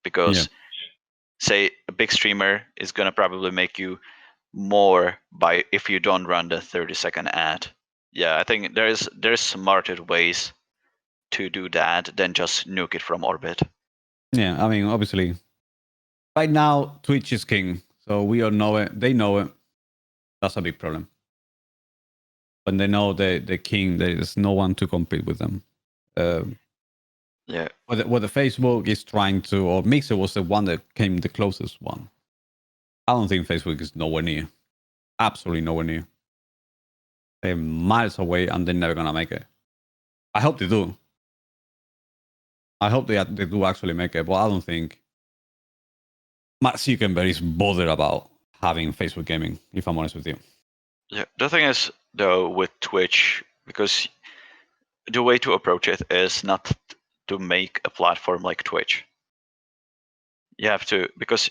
Because say a big streamer is gonna probably make you more by if you don't run the 30-second ad. Yeah, I think there's smarter ways to do that than just nuke it from orbit. Yeah, I mean, obviously, right now Twitch is king, so we all know it. They know it. That's a big problem. When they know the king, there is no one to compete with them. Yeah, Whether Facebook is trying to, or Mixer was the one that came the closest one. I don't think Facebook is nowhere near. Absolutely nowhere near. They're miles away, and they're never gonna make it. I hope they do. I hope they do actually make it, but I don't think Mark Zuckerberg is bothered about having Facebook gaming, if I'm honest with you. yeah. The thing is, though, with Twitch, because the way to approach it is not to make a platform like Twitch. You have to, because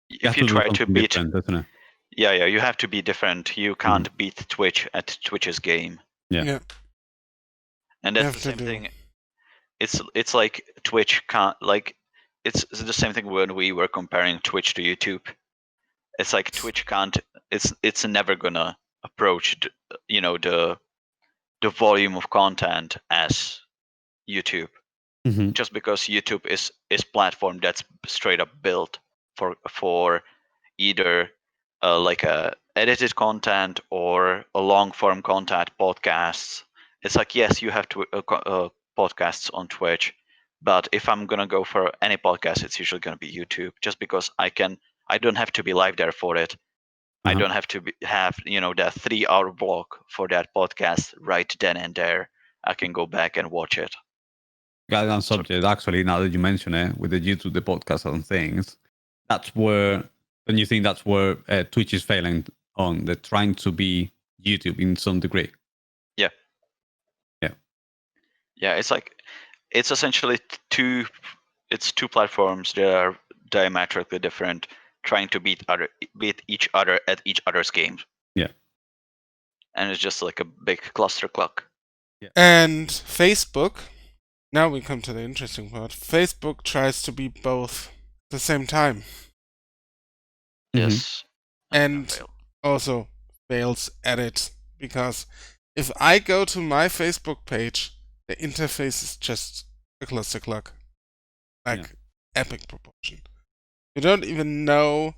if you try to beat, isn't it? yeah, you have to be different. You can't beat Twitch at Twitch's game. Yeah. And You that's have the to same do. thing. It's like Twitch can't, like, it's the same thing when we were comparing Twitch to YouTube. It's like Twitch can't. It's never gonna approach the volume of content as YouTube, Mhm. just because YouTube is platform that's straight up built for either like a edited content or a long form content, podcasts. It's like, yes, you have to podcasts on Twitch, but if I'm gonna go for any podcast, it's usually gonna be YouTube, just because I don't have to be live there for it. I don't have to have that 3-hour block for that podcast right then and there. I can go back and watch it. Got on subject, actually, now that you mention it, with the YouTube, the podcast and things, that's where, don't you think that's where Twitch is failing on? They're trying to be YouTube in some degree. Yeah. Yeah. Yeah, it's like, it's essentially two platforms that are diametrically different, trying to beat each other at each other's games. Yeah. And it's just like a big cluster clock. And Facebook, now we come to the interesting part. Facebook tries to be both at the same time. Yes. And also fails at it. Because if I go to my Facebook page, the interface is just a cluster clock. Like epic proportion. You don't even know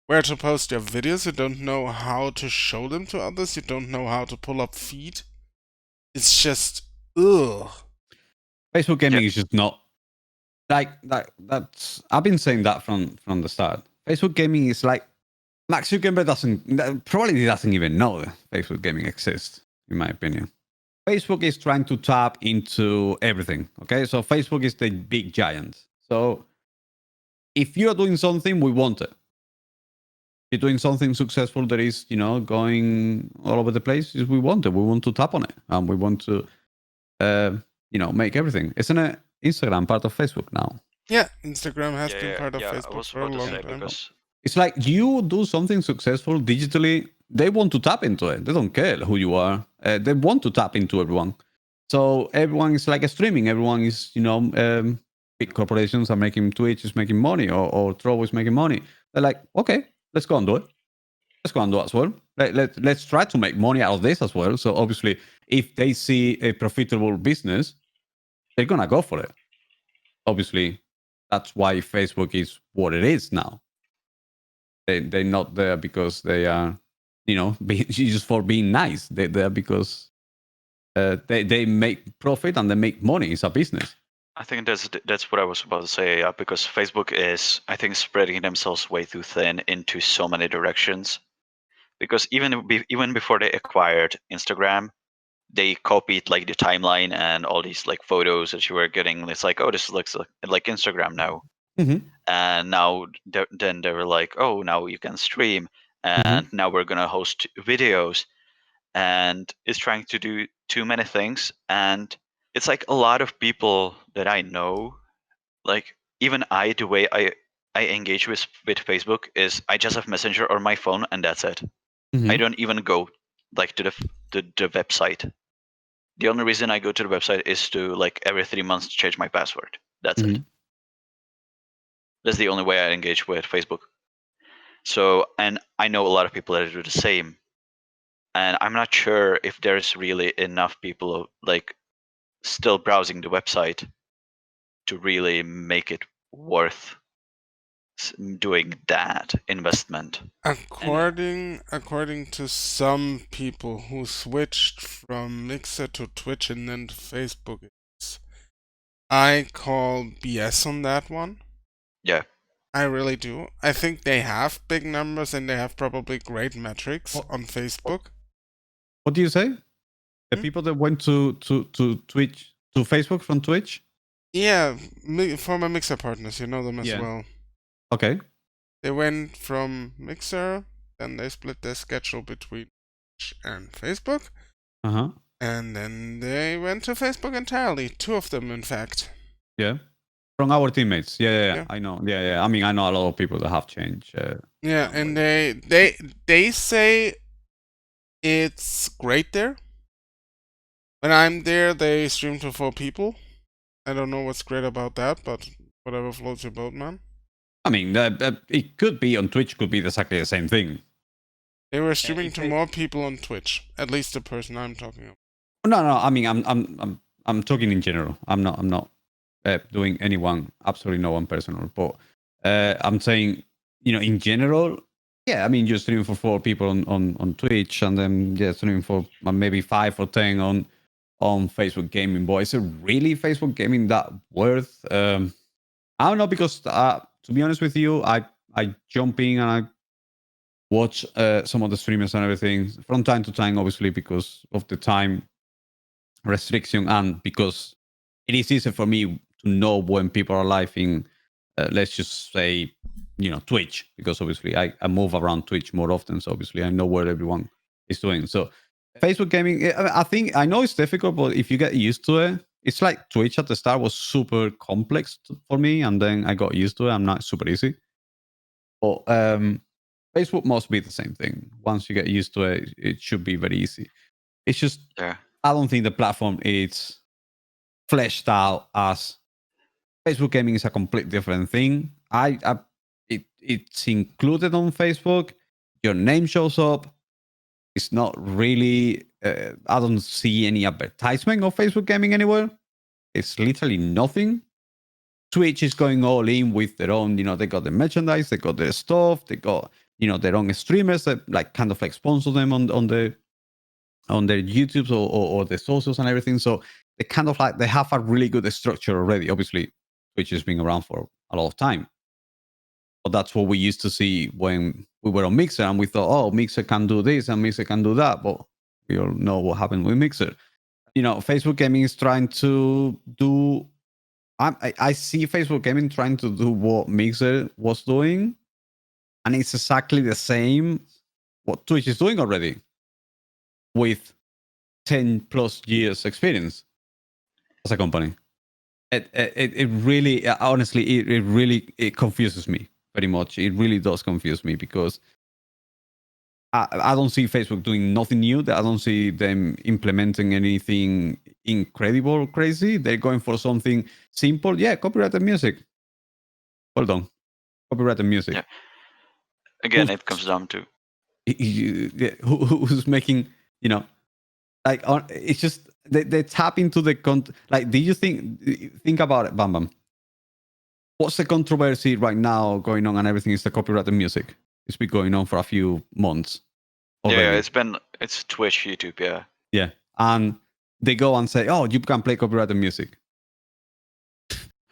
where to post your videos, you don't know how to show them to others, you don't know how to pull up feed. It's just ugh. Facebook gaming is just not like that's I've been saying that from the start. Facebook gaming is like Mark Zuckerberg probably doesn't even know that Facebook gaming exists, in my opinion. Facebook is trying to tap into everything. Okay, so Facebook is the big giant. So if you're doing something, we want it. If you're doing something successful that is, going all over the place, we want it. We want to tap on it, and we want to, make everything. Isn't it Instagram part of Facebook now? Yeah, Instagram has been part of Facebook for a long time. Because it's like you do something successful digitally, they want to tap into it. They don't care who you are. They want to tap into everyone. So everyone is like a streaming. Everyone is, big corporations are making Twitch is making money or Trovo is making money. They're like, okay, let's go and do it. Let's go and do it as well. Let's try to make money out of this as well. So obviously, if they see a profitable business, they're going to go for it. Obviously, that's why Facebook is what it is now. They're not there because they are, just for being nice. They're there because they make profit and they make money. It's a business. I think that's what I was about to say. Because Facebook is, I think, spreading themselves way too thin into so many directions. Because even before they acquired Instagram, they copied like the timeline and all these like photos that you were getting. It's like, oh, this looks like Instagram now. Mm-hmm. And now then they were like, oh, now you can stream, and now we're gonna host videos, and it's trying to do too many things. And it's like a lot of people that I know, like even the way I engage with Facebook is I just have Messenger on my phone and that's it. I don't even go like to the website. The only reason I go to the website is to like every 3 months change my password. That's it. That's the only way I engage with Facebook. So, and I know a lot of people that do the same. And I'm not sure if there's really enough people like still browsing the website to really make it worth doing that investment. According to some people who switched from Mixer to Twitch and then to Facebook, I call BS on that one. Yeah. I really do. I think they have big numbers and they have probably great metrics on Facebook. What do you say? The people that went to Twitch, to Facebook from Twitch? Yeah, former Mixer partners, you know them as well. Okay. They went from Mixer, then they split their schedule between Twitch and Facebook. And then they went to Facebook entirely. 2 of them, in fact. Yeah. From our teammates. Yeah. I know. Yeah. I mean, I know a lot of people that have changed. And they say it's great there. When I'm there, they stream to 4 people. I don't know what's great about that, but whatever floats your boat, man. I mean, it could be on Twitch, could be exactly the same thing. They were streaming to more people on Twitch, at least the person I'm talking about. No. I mean, I'm talking in general. I'm not doing anyone, absolutely no one personal. But I'm saying, in general, yeah. I mean, you're streaming for 4 people on Twitch, and then streaming for maybe 5 or 10 on Facebook Gaming. But is it really Facebook Gaming that worth? I don't know, because to be honest with you, I jump in and I watch some of the streamers and everything from time to time, obviously because of the time restriction and because it is easy for me to know when people are live in, let's just say, Twitch, because obviously I move around Twitch more often, so obviously I know where everyone is doing. So Facebook Gaming, I know it's difficult, but if you get used to it, it's like Twitch at the start was super complex for me, and then I got used to it. I'm not super easy. But Facebook must be the same thing. Once you get used to it, it should be very easy. It's just, I don't think the platform is fleshed out as Facebook Gaming is a completely different thing. It's included on Facebook. Your name shows up. It's not really, I don't see any advertisement of Facebook Gaming anywhere. It's literally nothing. Twitch is going all in with their own, they got the merchandise, they got their stuff, they got, their own streamers that like kind of like sponsor them on their YouTubes or the socials and everything. So they kind of like, they have a really good structure already. Obviously, Twitch has been around for a lot of time. But that's what we used to see when we were on Mixer, and we thought, oh, Mixer can do this and Mixer can do that. But we all know what happened with Mixer. Facebook Gaming is trying to do. I see Facebook Gaming trying to do what Mixer was doing, and it's exactly the same what Twitch is doing already, with 10 plus years experience as a company. It really, honestly, it confuses me very much. It really does confuse me, because I don't see Facebook doing nothing new. I don't see them implementing anything incredible or crazy. They're going for something simple. Yeah, copyrighted music. Hold on. Copyrighted music. Yeah. Again, it comes down to who's making, like, it's just they tap into the like, do you think about it, Bam Bam? What's the controversy right now going on and everything is the copyrighted music? It's been going on for a few months already. Yeah, it's Twitch, YouTube, yeah. Yeah, and they go and say, oh, you can play copyrighted music.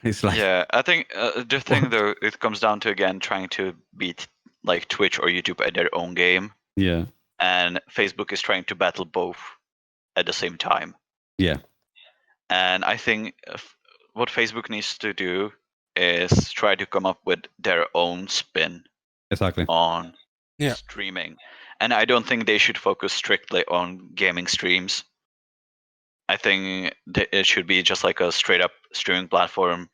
It's like, yeah, I think the thing though, it comes down to, again, trying to beat like Twitch or YouTube at their own game. Yeah. And Facebook is trying to battle both. at the same time. Yeah. And I think what Facebook needs to do is try to come up with their own spin Exactly. on Yeah. streaming. And I don't think they should focus strictly on gaming streams. I think it should be just like a straight up streaming platform.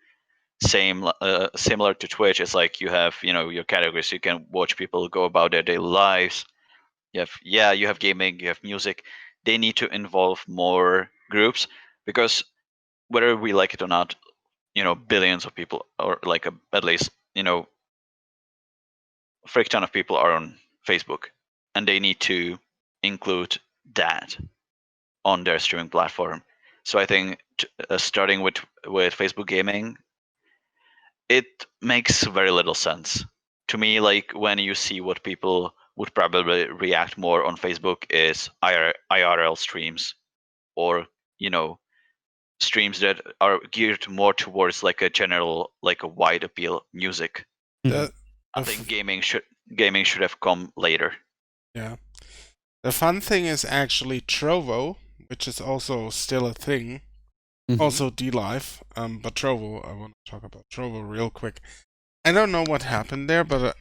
Similar to Twitch. It's like you have, your categories. You can watch people go about their daily lives. You have gaming, you have music. They need to involve more groups, because whether we like it or not, billions of people, or like at least, a frick ton of people are on Facebook, and they need to include that on their streaming platform. So I think starting with Facebook gaming, it makes very little sense to me. Like, when you see what people would probably react more on Facebook is IRL streams, or streams that are geared more towards like a general, like a wide appeal music. The, I think gaming should have come later. Yeah. The fun thing is actually Trovo, which is also still a thing. Also DLive, but Trovo, I want to talk about Trovo real quick. I don't know what happened there, but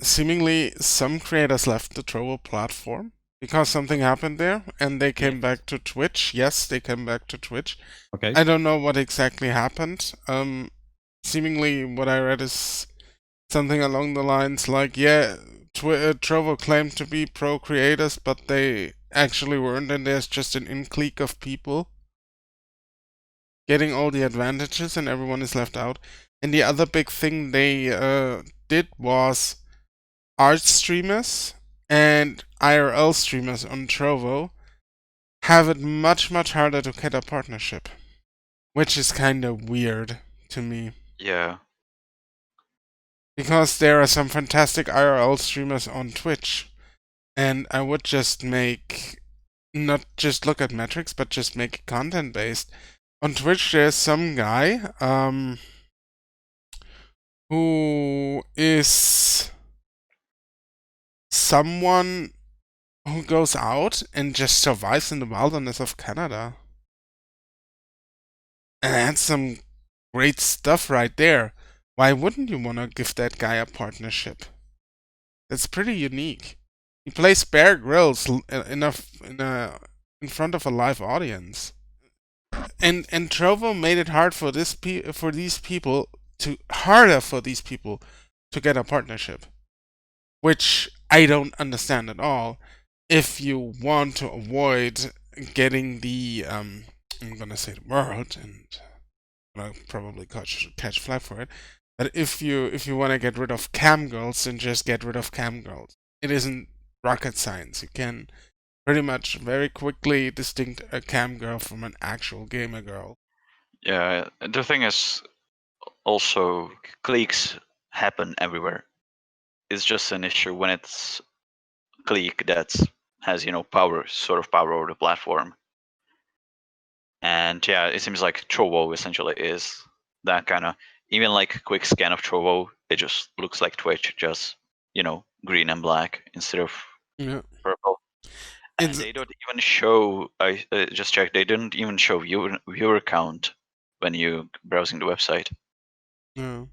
seemingly some creators left the Trovo platform because something happened there, and they came back to Twitch. Yes, they came back to Twitch. Okay. I don't know what exactly happened. Seemingly what I read is something along the lines like, Trovo claimed to be pro creators, but they actually weren't, and there's just an in-clique of people getting all the advantages, and everyone is left out. And the other big thing they did was art streamers and IRL streamers on Trovo have it much, much harder to get a partnership, which is kind of weird to me. Yeah. Because there are some fantastic IRL streamers on Twitch, and I would just not just look at metrics, but just make it content based. On Twitch, there's some guy who is someone who goes out and just survives in the wilderness of Canada. And that's some great stuff right there. Why wouldn't you want to give that guy a partnership? That's pretty unique. He plays Bear Grylls in front of a live audience. And Trovo made it hard for these people to get a partnership, which I don't understand at all. If you want to avoid getting the I'm gonna say the word, and I'll probably catch flag for it. But if you want to get rid of cam girls, then just get rid of cam girls. It isn't rocket science. You can pretty much very quickly distinct a cam girl from an actual gamer girl. Yeah, the thing is, also, cliques happen everywhere. It's just an issue when it's a clique that has, power over the platform. And yeah, it seems like Trovo essentially is that kind of, even like quick scan of Trovo, it just looks like Twitch, just, green and black instead of purple. And they don't even show, I just checked, they didn't even show viewer count when you browsing the website. No.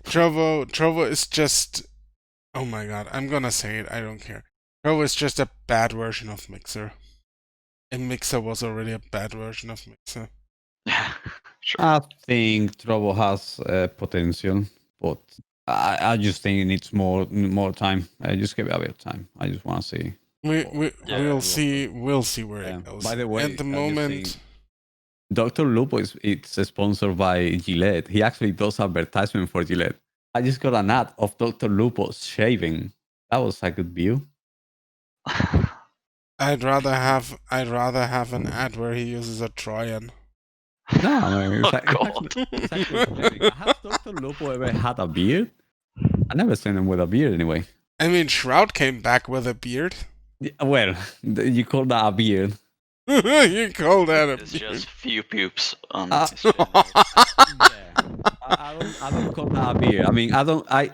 Trovo is just, oh my god, I'm gonna say it, I don't care. Trovo is just a bad version of Mixer. And Mixer was already a bad version of Mixer. Sure. I think Trovo has potential, but I just think it needs more time. I just give it a bit of time. I just want to see. We'll see where it goes. By the way, at the moment, Dr. Lupo it's sponsored by Gillette. He actually does advertisement for Gillette. I just got an ad of Dr. Lupo shaving. That was a good view. I'd rather have an ad where he uses a Trojan. No, I mean, it's actually has Dr. Lupo ever had a beard? I never seen him with a beard anyway. I mean, Shroud came back with a beard. Yeah, well, you call that a beard? You call that a It's beard? just few poops on Yeah. his chin. I don't call that a beard. I mean,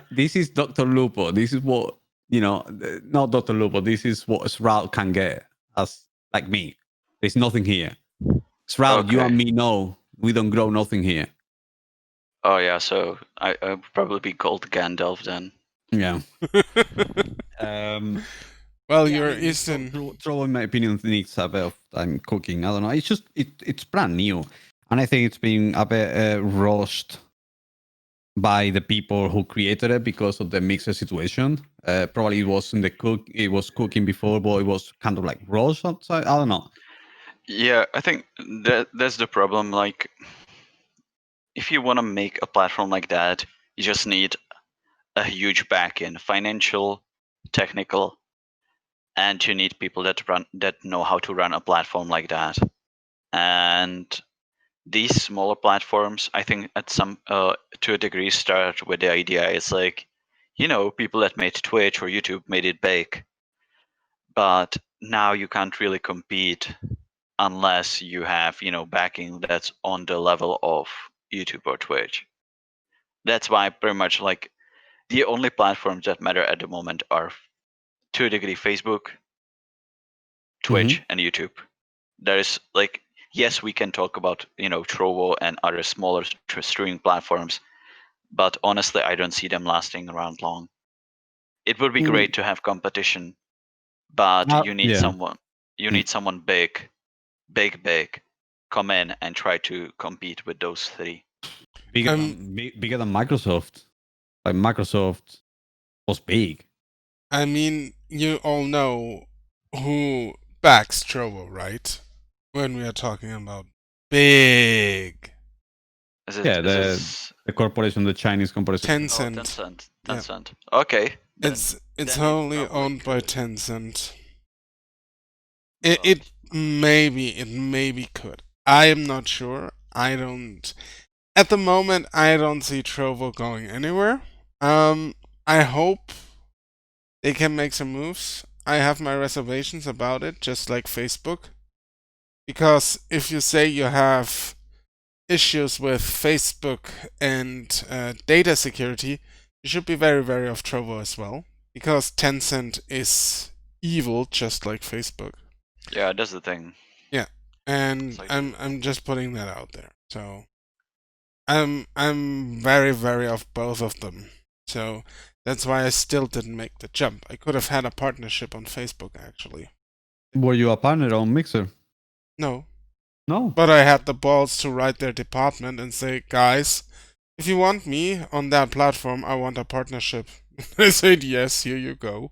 this is Dr. Lupo. This is what, not Dr. Lupo. This is what Shroud can get as like me. There's nothing here. Shroud, you Okay. and me know we don't grow nothing here. Oh yeah, so I would probably be Gold Gandalf then. Yeah. Well, Yeah, you're I mean, Eastern. Trovo, in my opinion, needs a bit of time cooking. I don't know. It's just it's brand new, and I think it's been a bit rushed by the people who created it because of the mixer situation. Probably it was in the cook. It was cooking before, but it was kind of like rushed outside. I don't know. Yeah, I think that's the problem. Like, if you want to make a platform like that, you just need a huge backend, financial, technical, and you need people that know how to run a platform like that. And these smaller platforms, I think, at some to a degree, start with the idea. It's like, people that made Twitch or YouTube made it big, but now you can't really compete unless you have backing that's on the level of YouTube or Twitch. That's why pretty much like the only platforms that matter at the moment are to a degree Facebook, Twitch, and YouTube. There is like, yes, we can talk about Trovo and other smaller streaming platforms, but honestly I don't see them lasting around long. It would be great to have competition, but you need someone need someone big come in and try to compete with those three. Bigger than Microsoft. Like Microsoft was big. I mean, you all know who backs Trovo, right? When we are talking about big. The corporation, the Chinese corporation. Tencent. Tencent. Yeah. Okay. It's wholly owned by Tencent. It maybe could. I am not sure. I don't. At the moment, I don't see Trovo going anywhere. I hope they can make some moves. I have my reservations about it, just like Facebook. Because if you say you have issues with Facebook and data security, you should be very wary of Trovo as well. Because Tencent is evil, just like Facebook. Yeah, that's the thing. Yeah, and like, I'm just putting that out there. So I'm very wary of both of them. So that's why I still didn't make the jump. I could have had a partnership on Facebook, actually. Were you a partner on Mixer? No. No. But I had the balls to write their department and say, guys, if you want me on that platform, I want a partnership. They said, yes, here you go.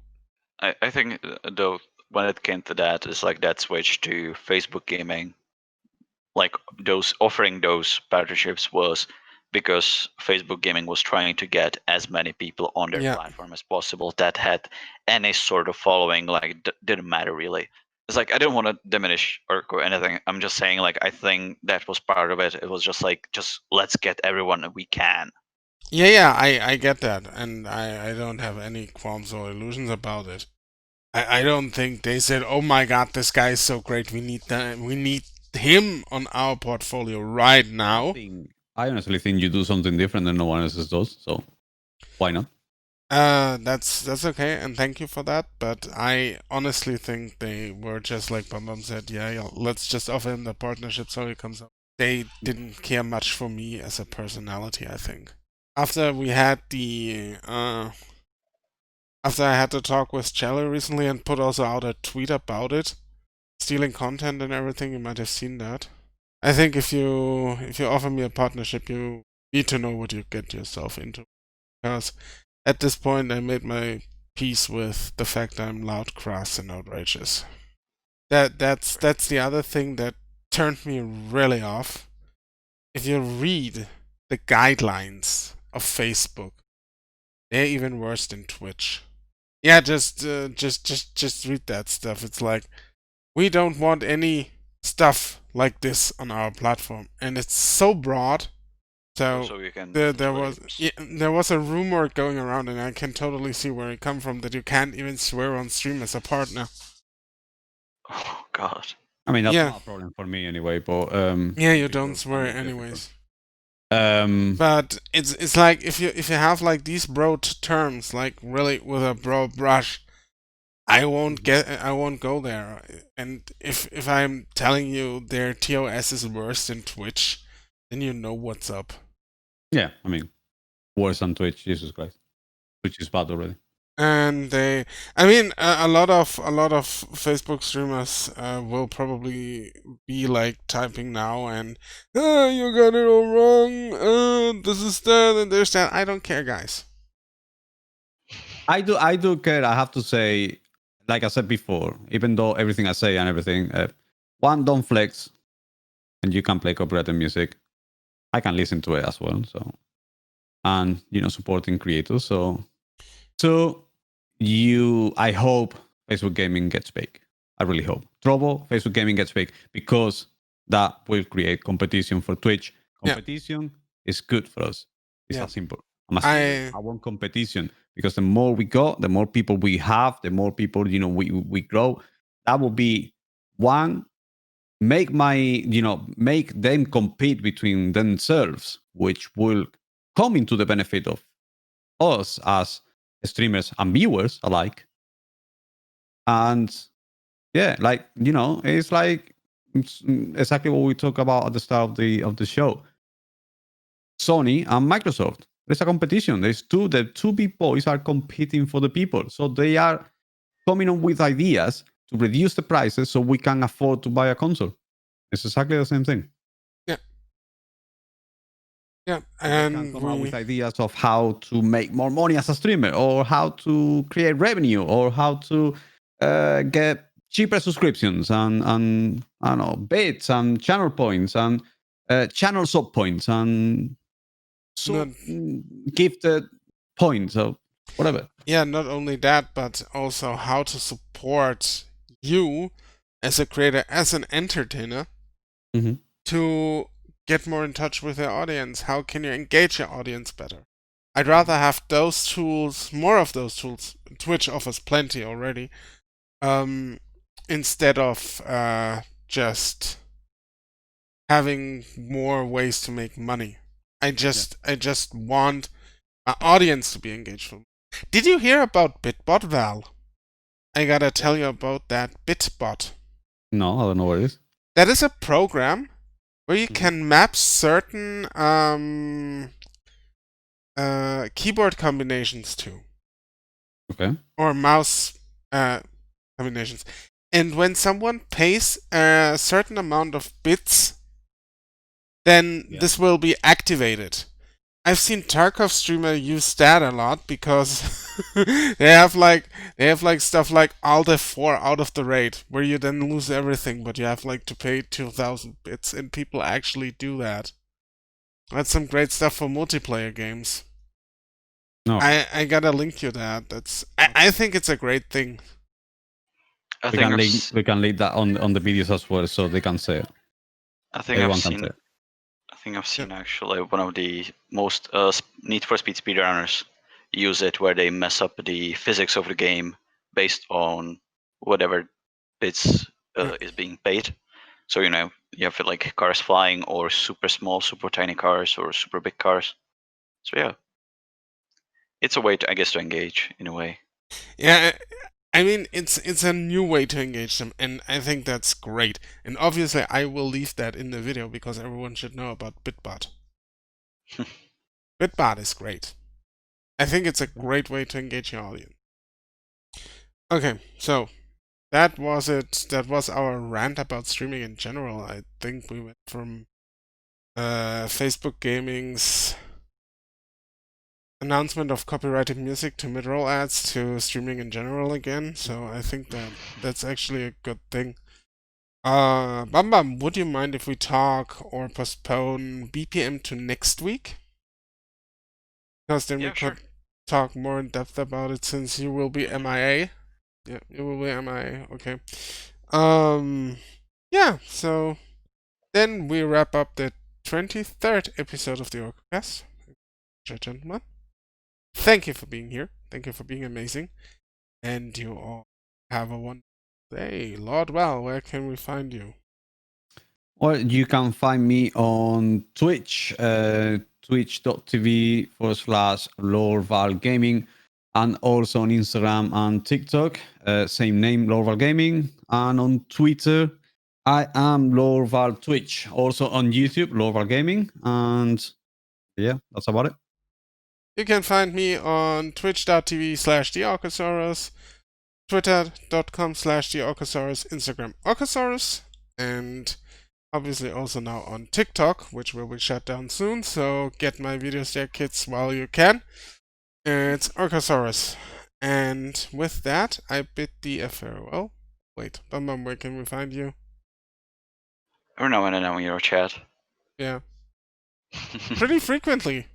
I think, though, when it came to that, it's like that switch to Facebook gaming. Like offering those partnerships was because Facebook gaming was trying to get as many people on their platform as possible that had any sort of following. Like didn't matter really. It's like I didn't want to diminish or anything. I'm just saying like I think that was part of it. It was just like let's get everyone we can. Yeah, I get that, and I don't have any qualms or illusions about it. I don't think they said, oh my god, this guy is so great. We need him on our portfolio right now. I honestly think you do something different than no one else does, so why not? That's okay, and thank you for that. But I honestly think they were just like Bum said, yeah, let's just offer him the partnership so he comes up. They didn't care much for me as a personality, I think. After we had after I had to talk with Jelly recently and put also out a tweet about it, stealing content and everything, you might have seen that. I think if you offer me a partnership, you need to know what you get yourself into. Because at this point, I made my peace with the fact I'm loud, crass, and outrageous. That's the other thing that turned me really off. If you read the guidelines of Facebook, they're even worse than Twitch. Yeah, just read that stuff. It's like, we don't want any stuff like this on our platform, and it's so broad. So there was a rumor going around, and I can totally see where it come from, that you can't even swear on stream as a partner. Oh God! I mean, that's not a problem for me anyway. But yeah, you don't swear anyways. But it's like if you have like these broad terms, like really with a broad brush, I won't go there. And if I'm telling you their TOS is worse than Twitch, then you know what's up. Yeah, I mean, worse than Twitch, Jesus Christ. Twitch is bad already. And a lot of Facebook streamers will probably be like typing now and you got it all wrong. This is that and there's that. I don't care, guys. I do care. I have to say, like I said before, even though everything I say and everything, one, don't flex, and you can play copyrighted music. I can listen to it as well. So, and supporting creators. So, I hope Facebook Gaming gets big. I really hope. Trouble, Facebook Gaming gets big because that will create competition for Twitch. Competition is good for us. It's that simple. I want competition because the more we go, the more people we have, the more people we grow. That will be one. Make them compete between themselves, which will come into the benefit of us as streamers and viewers alike. And yeah, it's like exactly what we talked about at the start of the show. Sony and Microsoft. There's a competition. The two big boys are competing for the people. So they are coming up with ideas to reduce the prices so we can afford to buy a console. It's exactly the same thing. Yeah, and can come up with ideas of how to make more money as a streamer, or how to create revenue, or how to get cheaper subscriptions and I don't know, bits and channel points and channel sub points and gifted points or whatever. Yeah, not only that, but also how to support you as a creator, as an entertainer, to get more in touch with your audience. How can you engage your audience better? I'd rather have those tools, more of those tools. Twitch offers plenty already. Instead of just having more ways to make money. I just want my audience to be engaged. Did you hear about Bitbot, Val? I gotta tell you about that Bitbot. No, I don't know what it is. That is a program where you can map certain keyboard combinations to. Okay. Or mouse combinations. And when someone pays a certain amount of bits, then this will be activated. I've seen Tarkov streamer use that a lot because they have like stuff like Alt F4 out of the raid, where you then lose everything, but you have like to pay 2,000 bits, and people actually do that. That's some great stuff for multiplayer games. No. I gotta link you that. I think it's a great thing. We can link that on the videos as well, so they can say it. I think I've seen actually one of the most Need for Speed speedrunners use it, where they mess up the physics of the game based on whatever bits is being paid. So you have like cars flying, or super small, super tiny cars, or super big cars. So yeah, it's a way to, I guess, to engage in a way. Yeah, I mean, it's a new way to engage them, and I think that's great. And obviously, I will leave that in the video because everyone should know about Bitbot. Bitbot is great. I think it's a great way to engage your audience. Okay, so that was it. That was our rant about streaming in general. I think we went from Facebook Gaming's announcement of copyrighted music to mid-roll ads to streaming in general again, so I think that's actually a good thing. Bam, would you mind if we talk or postpone BPM to next week? Because then we could talk more in depth about it, since you will be MIA. Yeah, you will be MIA, okay. Yeah, so then we wrap up the 23rd episode of the Orcocast. Gentlemen. Thank you for being here. Thank you for being amazing. And you all have a wonderful day. Lord Val, where can we find you? Well, you can find me on Twitch, twitch.tv/LordValGaming. and also on Instagram and TikTok, same name, Lorval Gaming, and on Twitter, I am Lorval Twitch, also on YouTube, Lorval Gaming, and yeah, that's about it. You can find me on twitch.tv/theorcosaurus, twitter.com/theorcosaurus, Instagram Orcosaurus, and obviously also now on TikTok, which will be shut down soon, so get my videos there, kids, while you can. It's Orcosaurus. And with that, I bid thee a farewell. Wait, Bum, where can we find you? Every now and then in your chat. Yeah. Pretty frequently.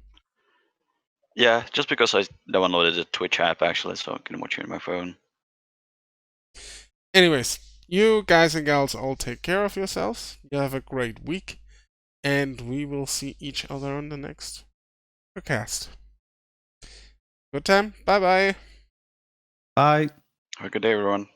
Yeah, just because I downloaded the Twitch app actually, so I can watch it on my phone. Anyways, you guys and gals all take care of yourselves. You have a great week. And we will see each other on the next cast. Good time. Bye-bye. Bye. Have a good day, everyone.